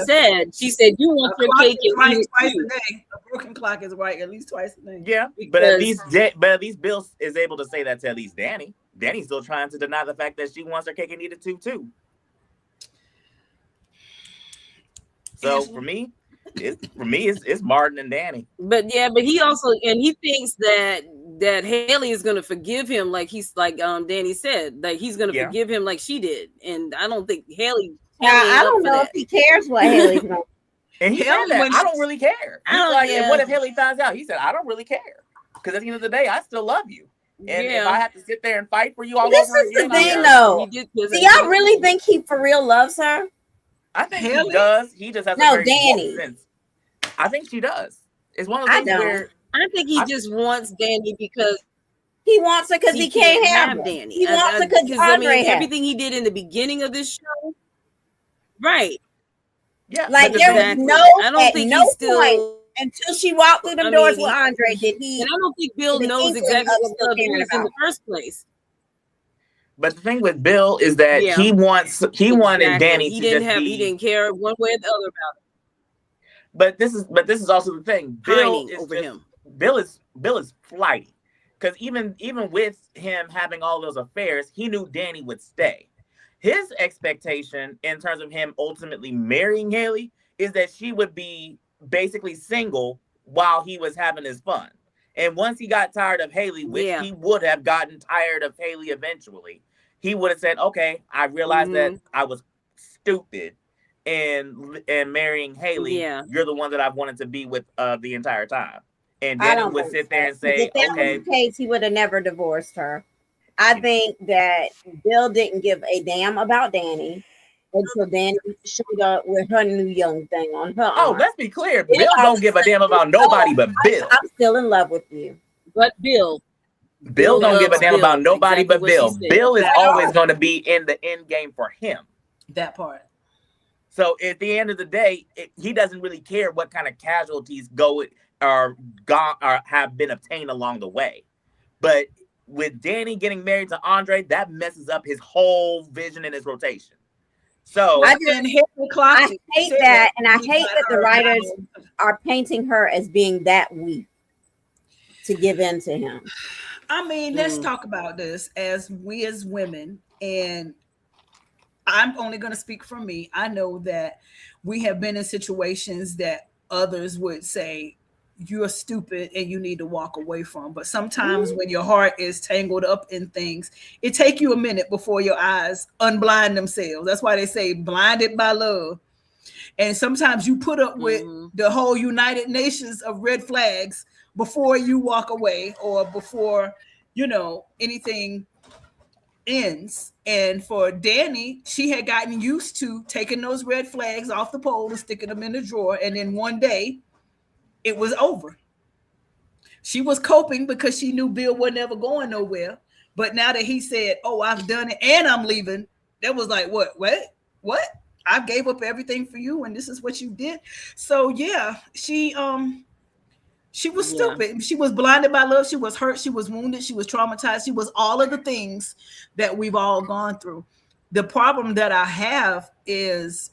said you want your cake and eat it twice a day. A broken clock is right at least twice a day. Yeah, but at least Bill is able to say that to at least Danny. Danny's still trying to deny the fact that she wants her cake and eat it too. So for me, it's Martin and Danny. But he also he thinks that Haley is gonna forgive him like Danny said, like he's gonna forgive him like she did, and I don't think Haley. I don't know if he cares what Haley's going. And he said that I don't really care. And what if Haley finds out? He said, I don't really care. Because at the end of the day, I still love you. And if I have to sit there and fight for you all over again. This is the thing, though. Do y'all really think he for real loves her? I think he does. He just has Danny. Sense. I think she does. It's one of those things where I think he just wants Danny because he wants her because he can't have Danny. He wants her because Andre everything he did in the beginning of this show. Right. Yeah. Like there was I don't think no point until she walked through the doors with Andre did he. And I don't think Bill knows exactly what stuff he was in the first place. But the thing with Bill is that he wanted Danny to he didn't care one way or the other about it. But this is also the thing. Bill is flighty. Because even with him having all those affairs, he knew Danny would stay. His expectation in terms of him ultimately marrying Haley is that she would be basically single while he was having his fun. And once he got tired of Haley, which he would have gotten tired of Haley eventually, he would have said, okay, I realized that I was stupid and marrying Haley. Yeah. You're the one that I've wanted to be with the entire time. And Danny would sit there and say, if that was the case, he would have never divorced her. I think that Bill didn't give a damn about Danny until Danny showed up with her new young thing on her arm. Let's be clear. Bill don't give a damn about nobody but Bill. I'm still in love with you. But Bill don't give a damn about nobody but Bill. Bill is always going to be in the end game for him. That part. So at the end of the day, he doesn't really care what kind of casualties go or have been obtained along the way. But with Danny getting married to Andre, that messes up his whole vision and his rotation. So I hate that, and I hate that the writers are painting her as being that weak to give in to him. I mean, let's talk about this as women, and I'm only going to speak for me. I know that we have been in situations that others would say, you're stupid and you need to walk away from. But sometimes when your heart is tangled up in things, it take you a minute before your eyes unblind themselves. That's why they say blinded by love. And sometimes you put up with the whole United Nations of red flags before you walk away or before, anything ends. And for Danny, she had gotten used to taking those red flags off the pole and sticking them in the drawer. And then one day, it was over. She was coping because she knew Bill wasn't ever going nowhere. But now that he said, "Oh, I've done it and I'm leaving," that was like, what? I gave up everything for you, and this is what you did. So yeah, she was stupid. She was blinded by love. She was hurt. She was wounded. She was traumatized. She was all of the things that we've all gone through. The problem that I have is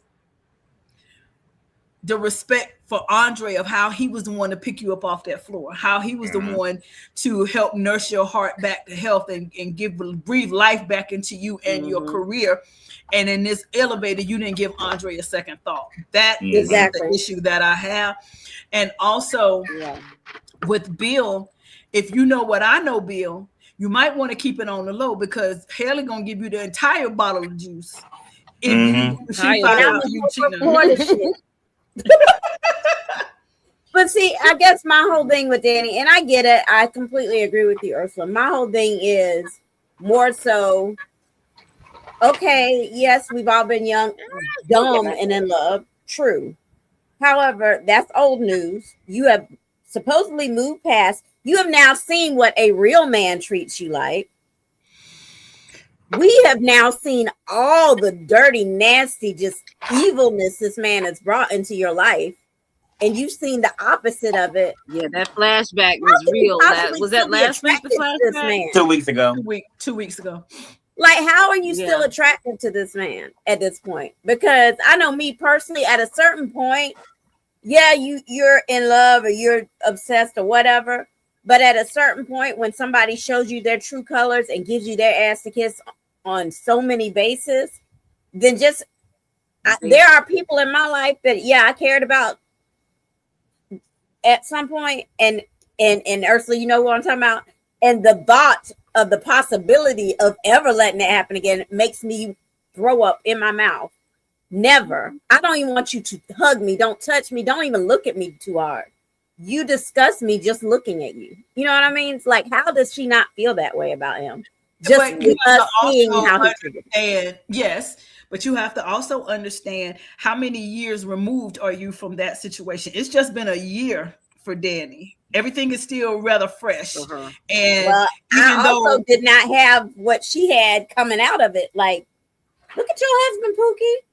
the respect for Andre of how he was the one to pick you up off that floor, how he was the one to help nurse your heart back to health and breathe life back into you and your career. And in this elevator, you didn't give Andre a second thought. That is the issue that I have. And also with Bill, if you know what I know, Bill, you might want to keep it on the low because Haley gonna give you the entire bottle of juice if she finds out you cheating. But see, I guess my whole thing with Danny, and I get it, I completely agree with you, Ursula. My whole thing is more so, okay, yes, we've all been young, dumb, and in love. True. However, that's old news. You have supposedly moved past. You have now seen what a real man treats you like. We have now seen all the dirty, nasty, just evilness this man has brought into your life. And you've seen the opposite of it. Yeah, that flashback was real. Was that last week, the flashback? 2 weeks ago. 2 weeks ago. Like, how are you still attracted to this man at this point? Because I know me personally, at a certain point, yeah, you're in love or you're obsessed or whatever. But at a certain point, when somebody shows you their true colors and gives you their ass to kiss on so many bases, then just there are people in my life that I cared about at some point, and Ursula, you know what I'm talking about. And the thought of the possibility of ever letting it happen again makes me throw up in my mouth. Never. I don't even want you to hug me. Don't touch me. Don't even look at me too hard. You disgust me just looking at you. You know what I mean? It's like, how does she not feel that way about him? Just because seeing how he treated. Yes, but you have to also understand how many years removed are you from that situation. It's just been a year for Danny. Everything is still rather fresh. And I also did not have what she had coming out of it. Like, look at your husband, Pookie.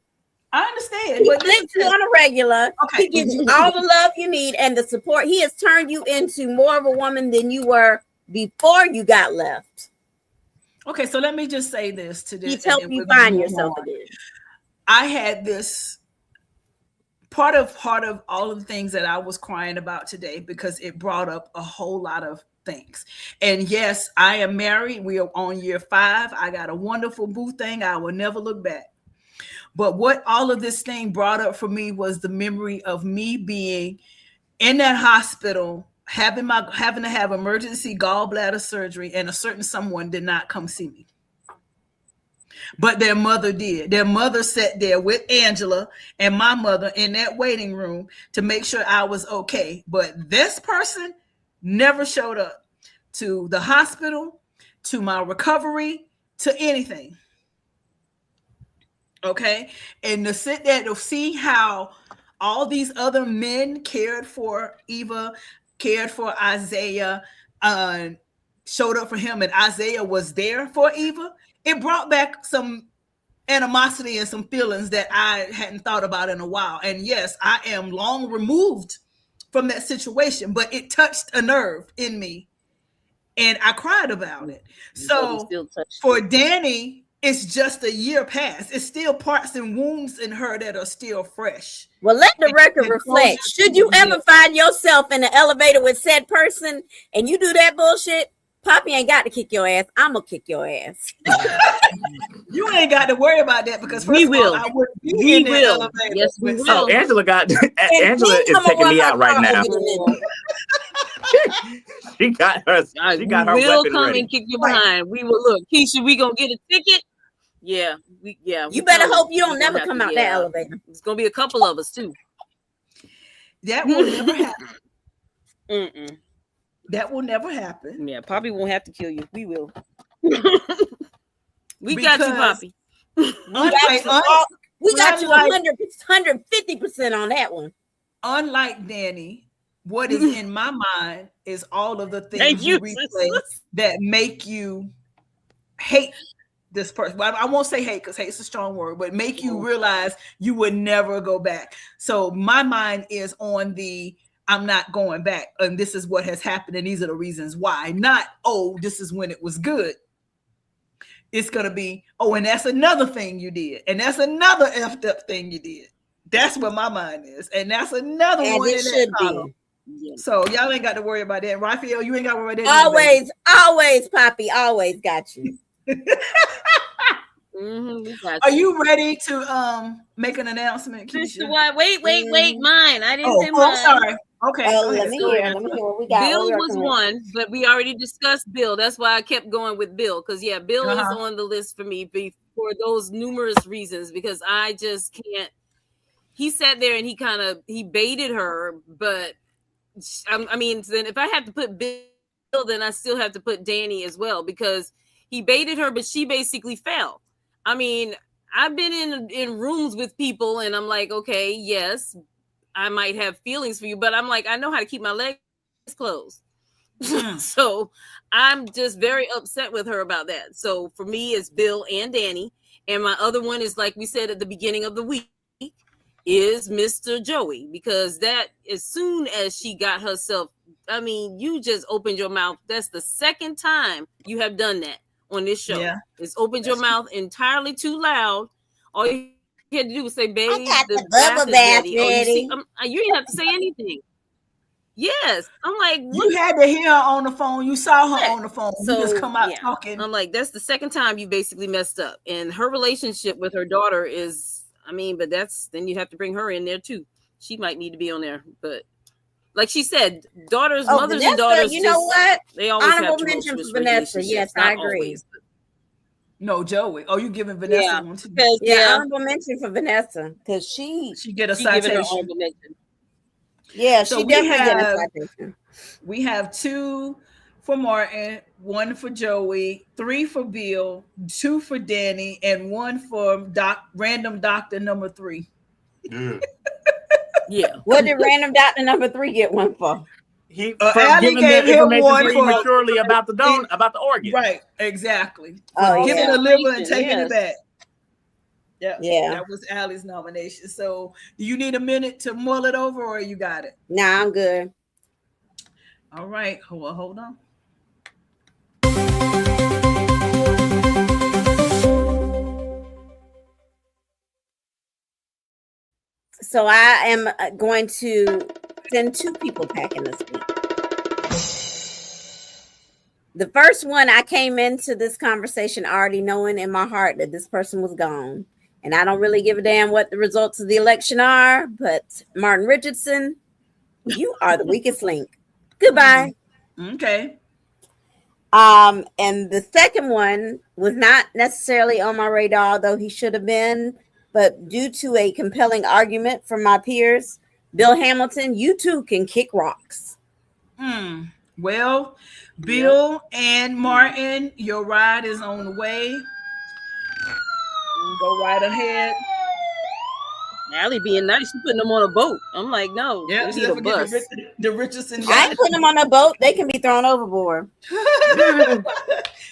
I understand. He lives you on a regular. He gives you all the love you need and the support. He has turned you into more of a woman than you were before you got left. Okay, so let me just say this to this. He's helped you find yourself again. I had this part of all of the things that I was crying about today because it brought up a whole lot of things. And yes, I am married. We are on year 5. I got a wonderful boo thing. I will never look back. But what all of this thing brought up for me was the memory of me being in that hospital, having to have emergency gallbladder surgery, and a certain someone did not come see me. But their mother did. Their mother sat there with Angela and my mother in that waiting room to make sure I was okay. But this person never showed up to the hospital, to my recovery, to anything. Okay. And to sit there to see how all these other men cared for Eva, cared for Isaiah, showed up for him, and Isaiah was there for Eva. It brought back some animosity and some feelings that I hadn't thought about in a while. And yes, I am long removed from that situation, but it touched a nerve in me and I cried about it. So for Danny, it's just a year past. It's still parts and wounds in her that are still fresh. Well, let the record reflect. Should you ever find yourself in the elevator with said person and you do that bullshit, Poppy ain't got to kick your ass. I'm going to kick your ass. You ain't got to worry about that because we will. I wouldn't be in the elevator. Yes, we will. Oh, Angela is taking me out right now. She got her. She got her. We'll come ready. And kick you behind. We will look. Keisha, we gonna get a ticket. Yeah, You better hope you don't never come out that elevator. It's gonna be a couple of us too. That will never happen. Mm-mm. That will never happen. Yeah, Poppy won't have to kill you. We will. We got you, Poppy. We got you 150% on that one. Unlike Danny, what is in my mind is all of the things you replay that make you hate this person. Well, I won't say hate because hate's a strong word, but make you realize you would never go back. So my mind is on the I'm not going back, and this is what has happened, and these are the reasons why. Not, oh, this is when it was good. it's gonna be, oh, and that's another thing you did, and that's another effed up thing you did. That's what my mind is, and that's another And one it in that should column. be. Yeah. So y'all ain't got to worry about that. Raphael, you ain't got to worry about that. Always, Poppy, always got you. Are you ready to make an announcement, Keisha? Wait, mine. I didn't say mine. I'm sorry. Okay. Let me hear what we got. Bill was one, but we already discussed Bill. That's why I kept going with Bill, because Bill is on the list for me for those numerous reasons, because I just can't. He sat there and he baited her, but I mean, then if I have to put Bill, then I still have to put Danny as well, because he baited her, but she basically fell. I mean, I've been in rooms with people and I'm like, okay, yes, I might have feelings for you, but I'm like, I know how to keep my legs closed. So I'm just very upset with her about that. So for me, it's Bill and Danny. And my other one is, like we said at the beginning of the week, is Mr. Joey, because that, as soon as she got herself, I mean, you just opened your mouth. That's the second time you have done that on this show. Yeah, it's opened your mouth entirely too loud. All you had to do was say, "Babe, I got the bubble bath ready." You didn't have to say anything. Yes, I'm like, what? You had to hear her on the phone. You saw her on the phone. So, you just come out talking. I'm like, that's the second time you basically messed up. And her relationship with her daughter is, I mean, but then you have to bring her in there too. She might need to be on there, but like she said, mothers Vanessa, and daughters. You know what? They always honorable have mention for Vanessa. Yes, I agree. Always, no, Joey. Oh, you giving Vanessa one too? Honorable mention for Vanessa, because she get a citation. Yeah, so she definitely get a citation. We have 2 for Martin, 1 for Joey, 3 for Bill, 2 for Danny, and 1 for random doctor number 3. Yeah. What did random doctor number 3 get 1 for? He giving the information prematurely about the organ. Right, exactly. Oh, giving the liver and taking it back. Yeah. That was Allie's nomination. So do you need a minute to mull it over, or you got it? Nah, I'm good. All right. Hold on. So I am going to send 2 people packing this week. The first one, I came into this conversation already knowing in my heart that this person was gone. And I don't really give a damn what the results of the election are, but Martin Richardson, you are the weakest link. Goodbye. Okay. And the second one was not necessarily on my radar, though he should have been, but due to a compelling argument from my peers, Bill Hamilton, you too can kick rocks. Well, Bill and Martin, your ride is on the way. Go right ahead. Allie being nice, she putting them on a boat. I'm like, no, yeah, we need a bus. The Richardson. I ain't putting them on a boat. They can be thrown overboard.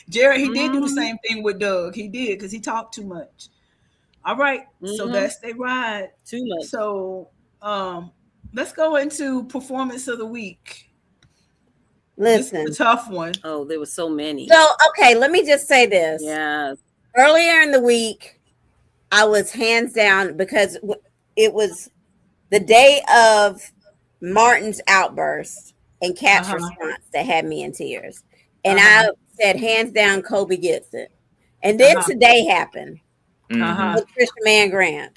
Jared, he did do the same thing with Doug. He did, because he talked too much. All right, so that's their ride. Too much. So let's go into performance of the week. Listen, this is a tough one. Oh, there were so many. So, okay, let me just say this. Yeah. Earlier in the week, I was hands down, because it was the day of Martin's outburst and Kat's response that had me in tears. And I said, hands down, Kobe gets it. And then today happened with Trisha Man Grant.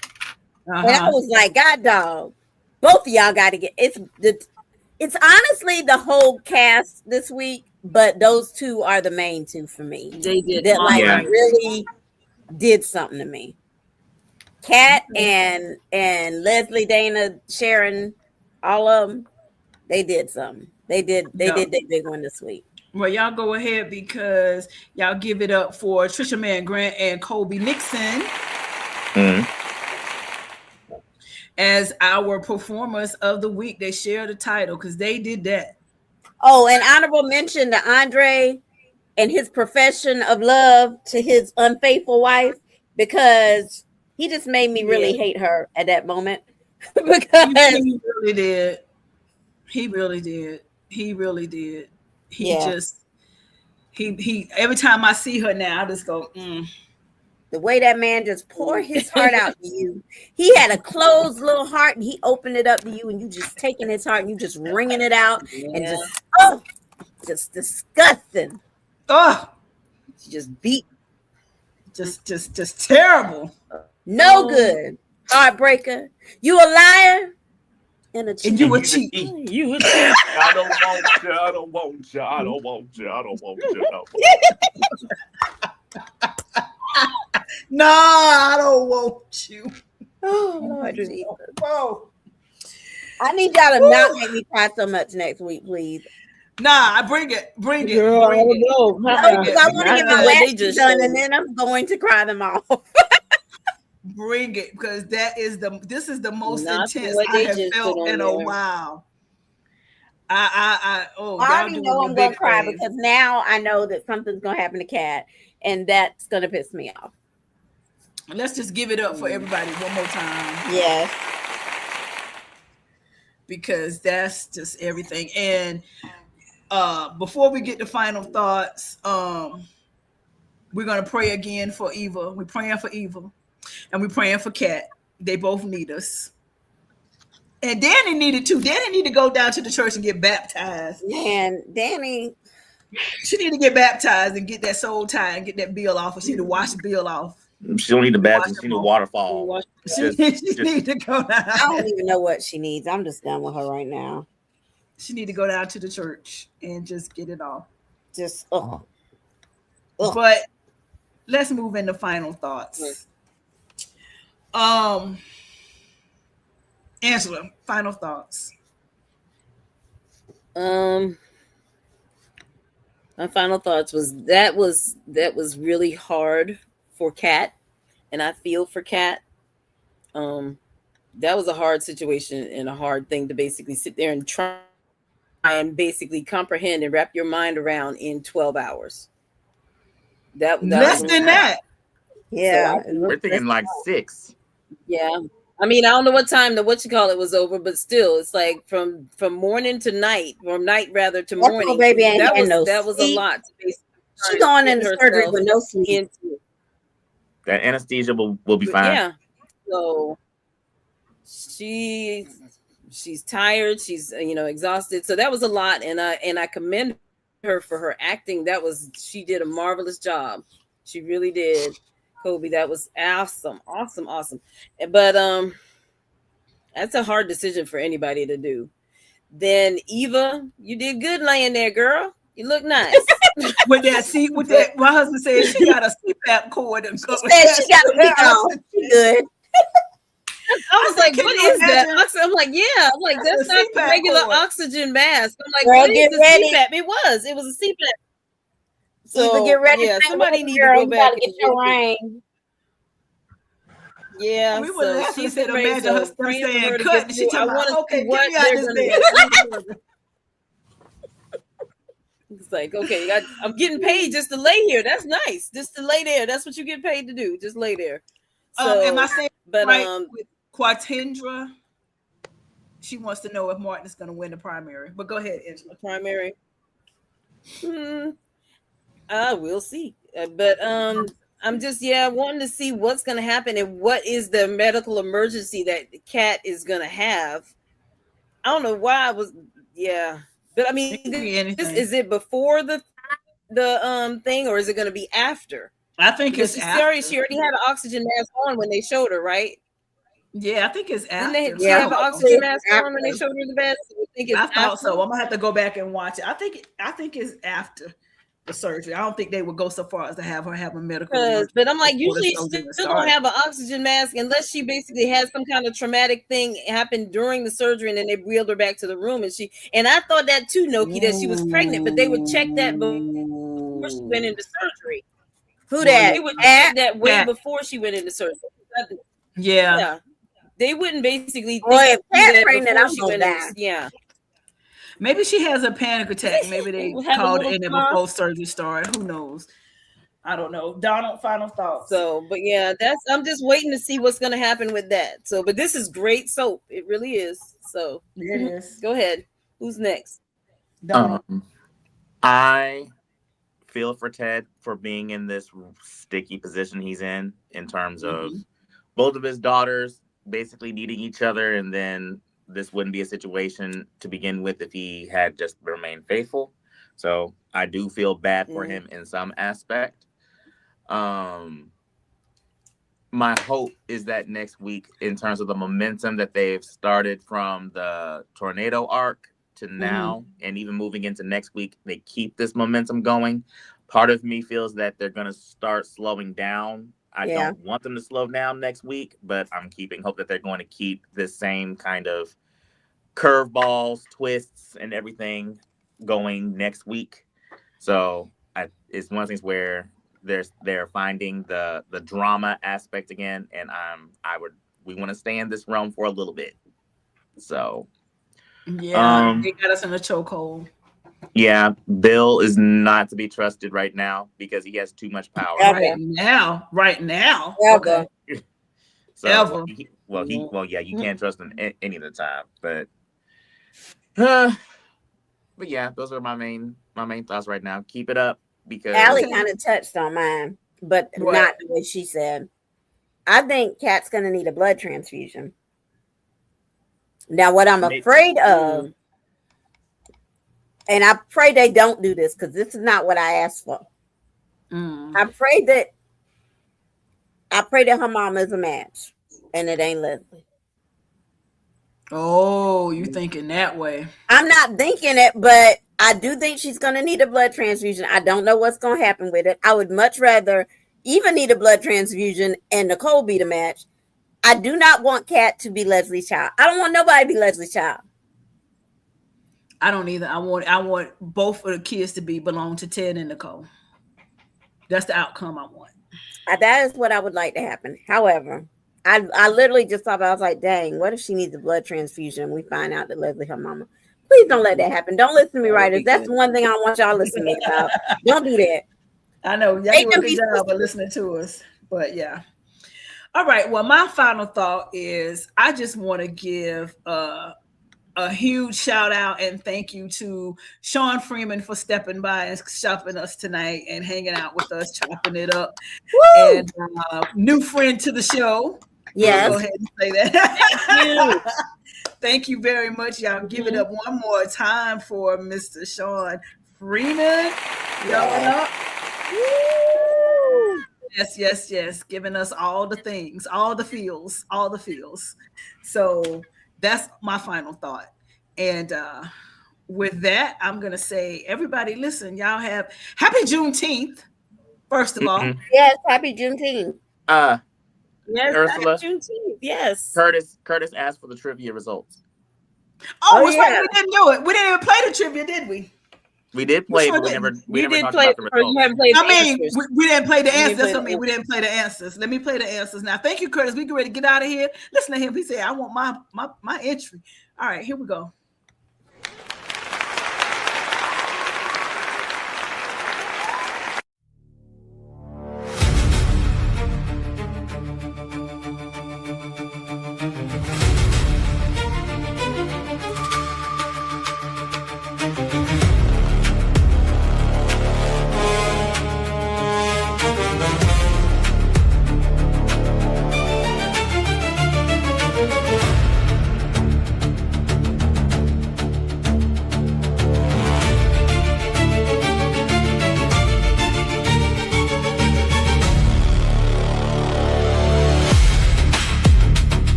And I was like, God dog, both of y'all got to get it's honestly the whole cast this week, but those 2 are the main 2 for me. They did that really did something to me. Kat and Leslie, Dana, Sharon, all of them, they did something. They did their big one this week. Well, y'all go ahead, because y'all give it up for Trisha Man Grant and Kobe Nixon as our performers of the week. They share the title because they did that. Oh, and honorable mention to Andre and his profession of love to his unfaithful wife, because he just made me really hate her at that moment. Because he really did. He really did. He He every time I see her now, I just go, The way that man just poured his heart out to you. He had a closed little heart and he opened it up to you and you just taking his heart and you just wringing it out and just disgusting. oh, Just beat. Just terrible. No good. Heartbreaker. You a liar and a cheat. And you a cheat. You would I don't want you. I don't want you. I don't want you. I don't want you. No, I don't want you. Oh, Lord Jesus. Oh. I need y'all to not make me cry so much next week, please. Nah, bring it. Girl, I don't know. No, because I want to get my They lashes just done showed. and then I'm going to cry them off. Bring it, because this is the most Not the intense way I they have just felt put on in a there. while. I y'all already doing know your I'm going to big cry thing. because now I know that something's going to happen to Kat and that's going to piss me off. Let's just give it up for everybody one more time. Yes. Because that's just everything. And before we get to final thoughts, we're gonna pray again for Eva. We're praying for Eva, and we're praying for Kat. They both need us. And Danny needed to. Danny need to go down to the church and get baptized. Man, Danny. She need to get baptized and get that soul tie and get that bill off. She need to wash the bill off. She don't need the baptism. She need a waterfall. She need to go down. I don't even know what she needs. I'm just done with her right now. She need to go down to the church and just get it off. Just But let's move into final thoughts. Angela, final thoughts. My final thoughts was really hard for Kat, and I feel for Kat. That was a hard situation and a hard thing to basically sit there and try and basically comprehend and wrap your mind around in 12 hours. That Less was than that. yeah. So we're thinking like 6. Yeah. I mean, I don't know what time was over, but still, it's like from morning to night, or night rather to That morning. poor baby ain't That getting was no a sleep. lot. She going into surgery with no sleep. That anesthesia will be fine. Yeah. So she's tired. She's exhausted. So that was a lot, and I commend her for her acting. She did a marvelous job. She really did. Kobe, that was awesome. But that's a hard decision for anybody to do. Then Eva, you did good laying there, girl. You look nice. My husband said she got a CPAP cord. And She said she got a big on. She good. I was like, what is that? I'm like, yeah. I'm like, that's not a regular oxygen mask. I'm like, girl, what is the ready. CPAP? It was a CPAP. So get ready. Yeah, somebody need to go back and get your rain. Yeah, we were she's said, ready. imagine So her praying saying, for her to cut. get She through. I talking want about, to okay, see what get me out they're this bed. It's like, okay, I'm getting paid just to lay here. That's nice. Just to lay there. That's what you get paid to do. Just lay there. So, am I saying but right with Quatindra? She wants to know if Martin is going to win the primary. But go ahead, Angela. Primary. We'll see. But I'm just wanting to see what's going to happen and what is the medical emergency that Kat is going to have. I don't know why I was. Yeah. But I mean, is it before the thing, or is it going to be after? I think it's after. She already had an oxygen mask on when they showed her, right? Yeah, I think it's after. Didn't they have an oxygen mask on when they showed her the bed? I thought so. I'm gonna have to go back and watch it. I think it's after the surgery. I don't think they would go so far as to have her have a medical emergency. But I'm like, usually you still don't have an oxygen mask unless she basically had some kind of traumatic thing happen during the surgery, and then they wheeled her back to the room. And I thought that too, Noki, that she was pregnant, but they would check that before she went into surgery. They would check that way before she went into surgery. Yeah. They wouldn't basically think if Kat's pregnant, I'm going down. Yeah. Maybe she has a panic attack. Maybe they called in there before surgery started. Who knows? I don't know. Donald, final thoughts. So, but yeah, I'm just waiting to see what's going to happen with that. So, but this is great soap. It really is. So, it is. Go ahead. Who's next? I feel for Ted for being in this sticky position he's in terms of both of his daughters basically needing each other, and then this wouldn't be a situation to begin with if he had just remained faithful. So I do feel bad for him in some aspect. My hope is that next week, in terms of the momentum that they've started from the tornado arc to now, and even moving into next week, they keep this momentum going. Part of me feels that they're going to start slowing down. I don't want them to slow down next week, but I'm keeping hope that they're going to keep this same kind of curveballs, twists, and everything going next week. So it's one of the things where they're finding the drama aspect again, and we want to stay in this realm for a little bit. So they got us in a chokehold. Yeah, Bill is not to be trusted right now because he has too much power. Right now. Okay. So, you can't trust him any of the time. But yeah, those are my main thoughts right now. Keep it up because Allie kind of touched on mine, but not the way she said. I think Kat's gonna need a blood transfusion. Now, what I'm afraid of, and I pray they don't do this because this is not what I asked for. I pray that her mom is a match, and it ain't Leslie. Oh, you thinking that way? I'm not thinking it, but I do think she's going to need a blood transfusion. I don't know what's going to happen with it. I would much rather Eva need a blood transfusion and Nicole be the match. I do not want Kat to be Leslie's child. I don't want nobody to be Leslie's child. I don't either. I want both of the kids to belong to Ted and Nicole. That's the outcome I want. That is what I would like to happen. However, I literally just thought, I was like, dang, what if she needs a blood transfusion and we find out that Leslie her mama? Please don't let that happen. Don't listen to me, writers. That's the one thing I don't want y'all to listen to me about. Don't do that. I know. Y'all do a good job of listening to us. But yeah. All right. Well, my final thought is I just want to give a huge shout out and thank you to Sean Freeman for stepping by and shopping us tonight and hanging out with us, chopping it up. Woo! And new friend to the show. Yes. Go ahead and say that. Thank you very much. Y'all give it up one more time for Mr. Sean Freeman. Y'all up. Yes. Giving us all the things, all the feels. So that's my final thought. And with that, I'm going to say, everybody, listen, y'all have happy Juneteenth, first of all. Yes, happy Juneteenth. Yes, Ursula. Juneteenth. Yes. Curtis asked for the trivia results. Oh, that's right. We didn't do it. We didn't even play the trivia, did we? We did play, but we never talked about the results. You haven't played we didn't play the answers. That's what I mean. We didn't play the answers. Let me play the answers now. Thank you, Curtis. We get ready to get out of here. Listen to him. He said, I want my entry. All right, here we go.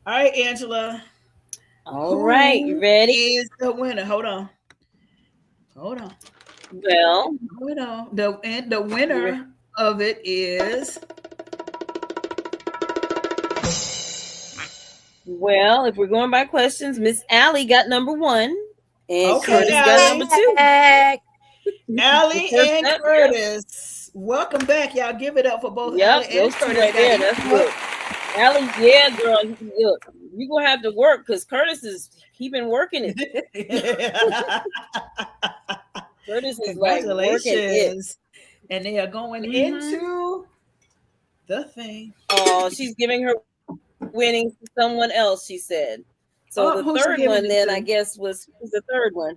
All right, Angela. All right, you ready? Is the winner? Hold on. Well, the winner of it is. Well, if we're going by questions, Miss Allie got number 1, and Curtis Allie got number 2. Allie and Curtis, welcome back, y'all. Give it up for both. Yep, those two right there. That's good. Allie, yeah, girl. Look, you're gonna have to work because Curtis he been working it. Curtis is like working it. And they are going into the thing. Oh, she's giving her winnings to someone else, she said. So the third one then, I guess, was the third one.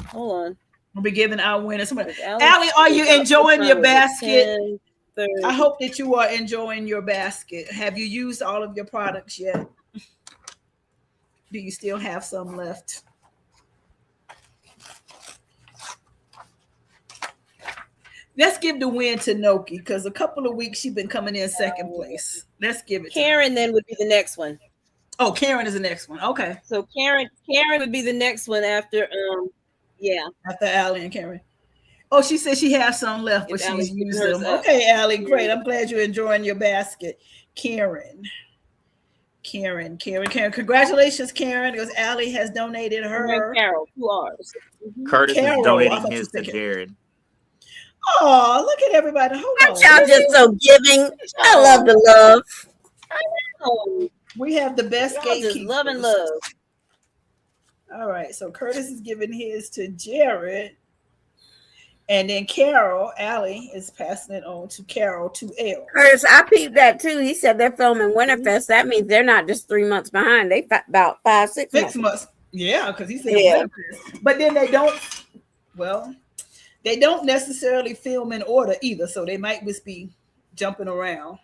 Hold on. We'll be giving our winners. Allie, are you enjoying your basket? 10, I hope that you are enjoying your basket. Have you used all of your products yet? Do you still have some left? Let's give the win to Noki because a couple of weeks she's been coming in second place. Let's give it to Karen then would be the next one. Oh, Karen is the next one. Okay. So Karen would be the next one after after Allie and Karen. Oh, she said she has some left, but she's used them. Okay, Allie, great. I'm glad you're enjoying your basket. Karen. Congratulations, Karen, because Allie has donated her. Carol, 2 R's. Curtis is donating his to Jared. Oh, look at everybody. Hold on. Y'all just so giving. I love the love. I know. We have the best gatekeepers. Love and love. All right, so Curtis is giving his to Jared. And then Allie is passing it on to Carol to L. Curtis, I peeped that too. He said they're filming Winterfest. That means they're not just 3 months behind. They about 5, 6 months. Yeah, because he said but then they don't, they don't necessarily film in order either. So they might just be jumping around.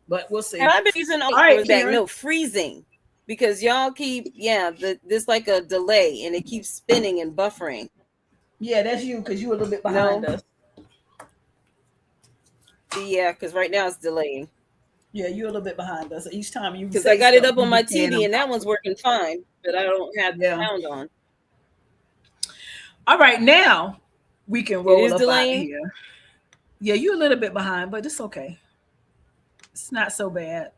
But we'll see. I've been using freezing. Because y'all keep, there's like a delay and it keeps spinning and buffering. Yeah, that's you because you're a little bit behind us. Yeah, because right now it's delaying. Yeah, you're a little bit behind us. Each time you because I got it up on my TV and that one's working fine, but I don't have the sound on. All right, now we can roll up out here. Yeah, you're a little bit behind, but it's okay. It's not so bad.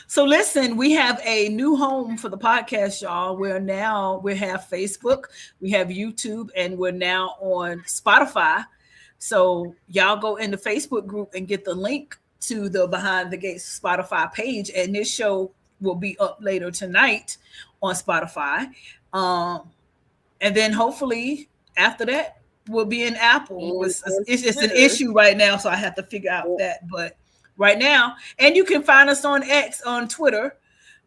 So listen, we have a new home for the podcast, y'all. We have Facebook, we have YouTube, and we're now on Spotify. So y'all go in the Facebook group and get the link to the Behind the Gates Spotify page, and this show will be up later tonight on Spotify. And then hopefully after that we'll be in Apple. It's an issue right now, so I have to figure out that, but right now, and you can find us on X, on Twitter,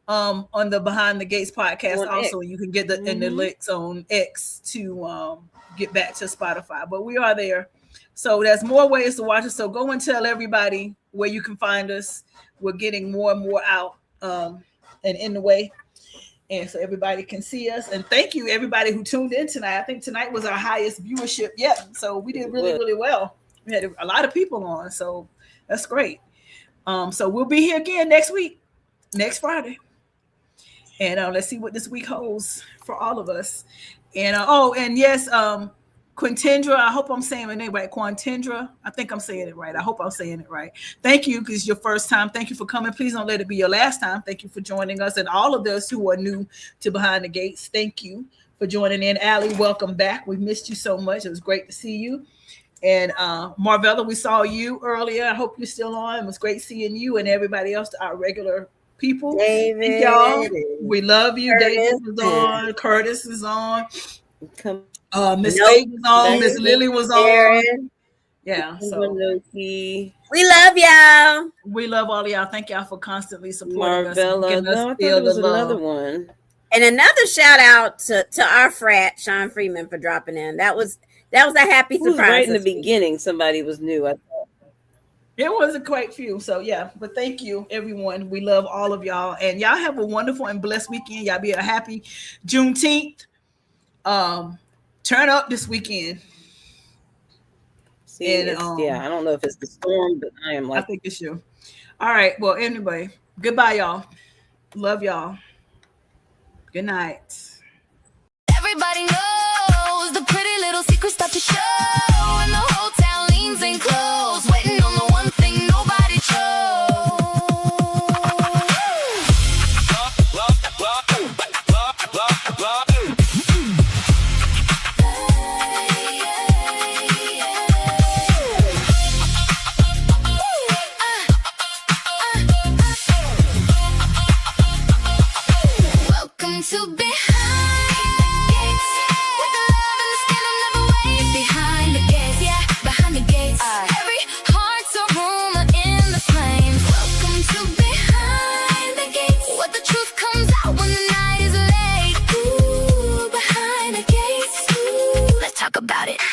on the Behind the Gates podcast. On also, X. You can get the links on X to get back to Spotify. But we are there, so there's more ways to watch us. So go and tell everybody where you can find us. We're getting more and more out and in the way, and so everybody can see us. And thank you everybody who tuned in tonight. I think tonight was our highest viewership yet. So we did really, really well. We had a lot of people on, so that's great. So we'll be here again next Friday. And let's see what this week holds for all of us. And and yes, Quintendra, I hope I'm saying my name right. Quintendra, I think I'm saying it right. I hope I'm saying it right. Thank you, because it's your first time. Thank you for coming. Please don't let it be your last time. Thank you for joining us. And all of us who are new to Behind the Gates, thank you for joining in. Allie, welcome back. We missed you so much. It was great to see you. And Marvella, we saw you earlier. I hope you're still on. It was great seeing you and everybody else, our regular people. David, y'all, we love you. David is on. Curtis is on. Miss Faye was on. Miss Lily was on. Yeah. So we love y'all. We love all of y'all. Thank y'all for constantly supporting Marvella. us. No, I thought there was another one. And another shout out to our frat, Sean Freeman, for dropping in. That was a happy surprise. Right in the beginning, somebody was new. I thought it wasn't quite few. So yeah, but thank you, everyone. We love all of y'all, and y'all have a wonderful and blessed weekend. Y'all be a happy Juneteenth. Turn up this weekend. See, and I don't know if it's the storm, but I think it's you. All right. Well, anyway, goodbye, y'all. Love y'all. Good night. Everybody knows the pretty little secrets start to show, and the whole town leans in close, waiting on the one thing nobody chose. Welcome to Behind the Gates, with the love and the scandal never way behind the gates. about it.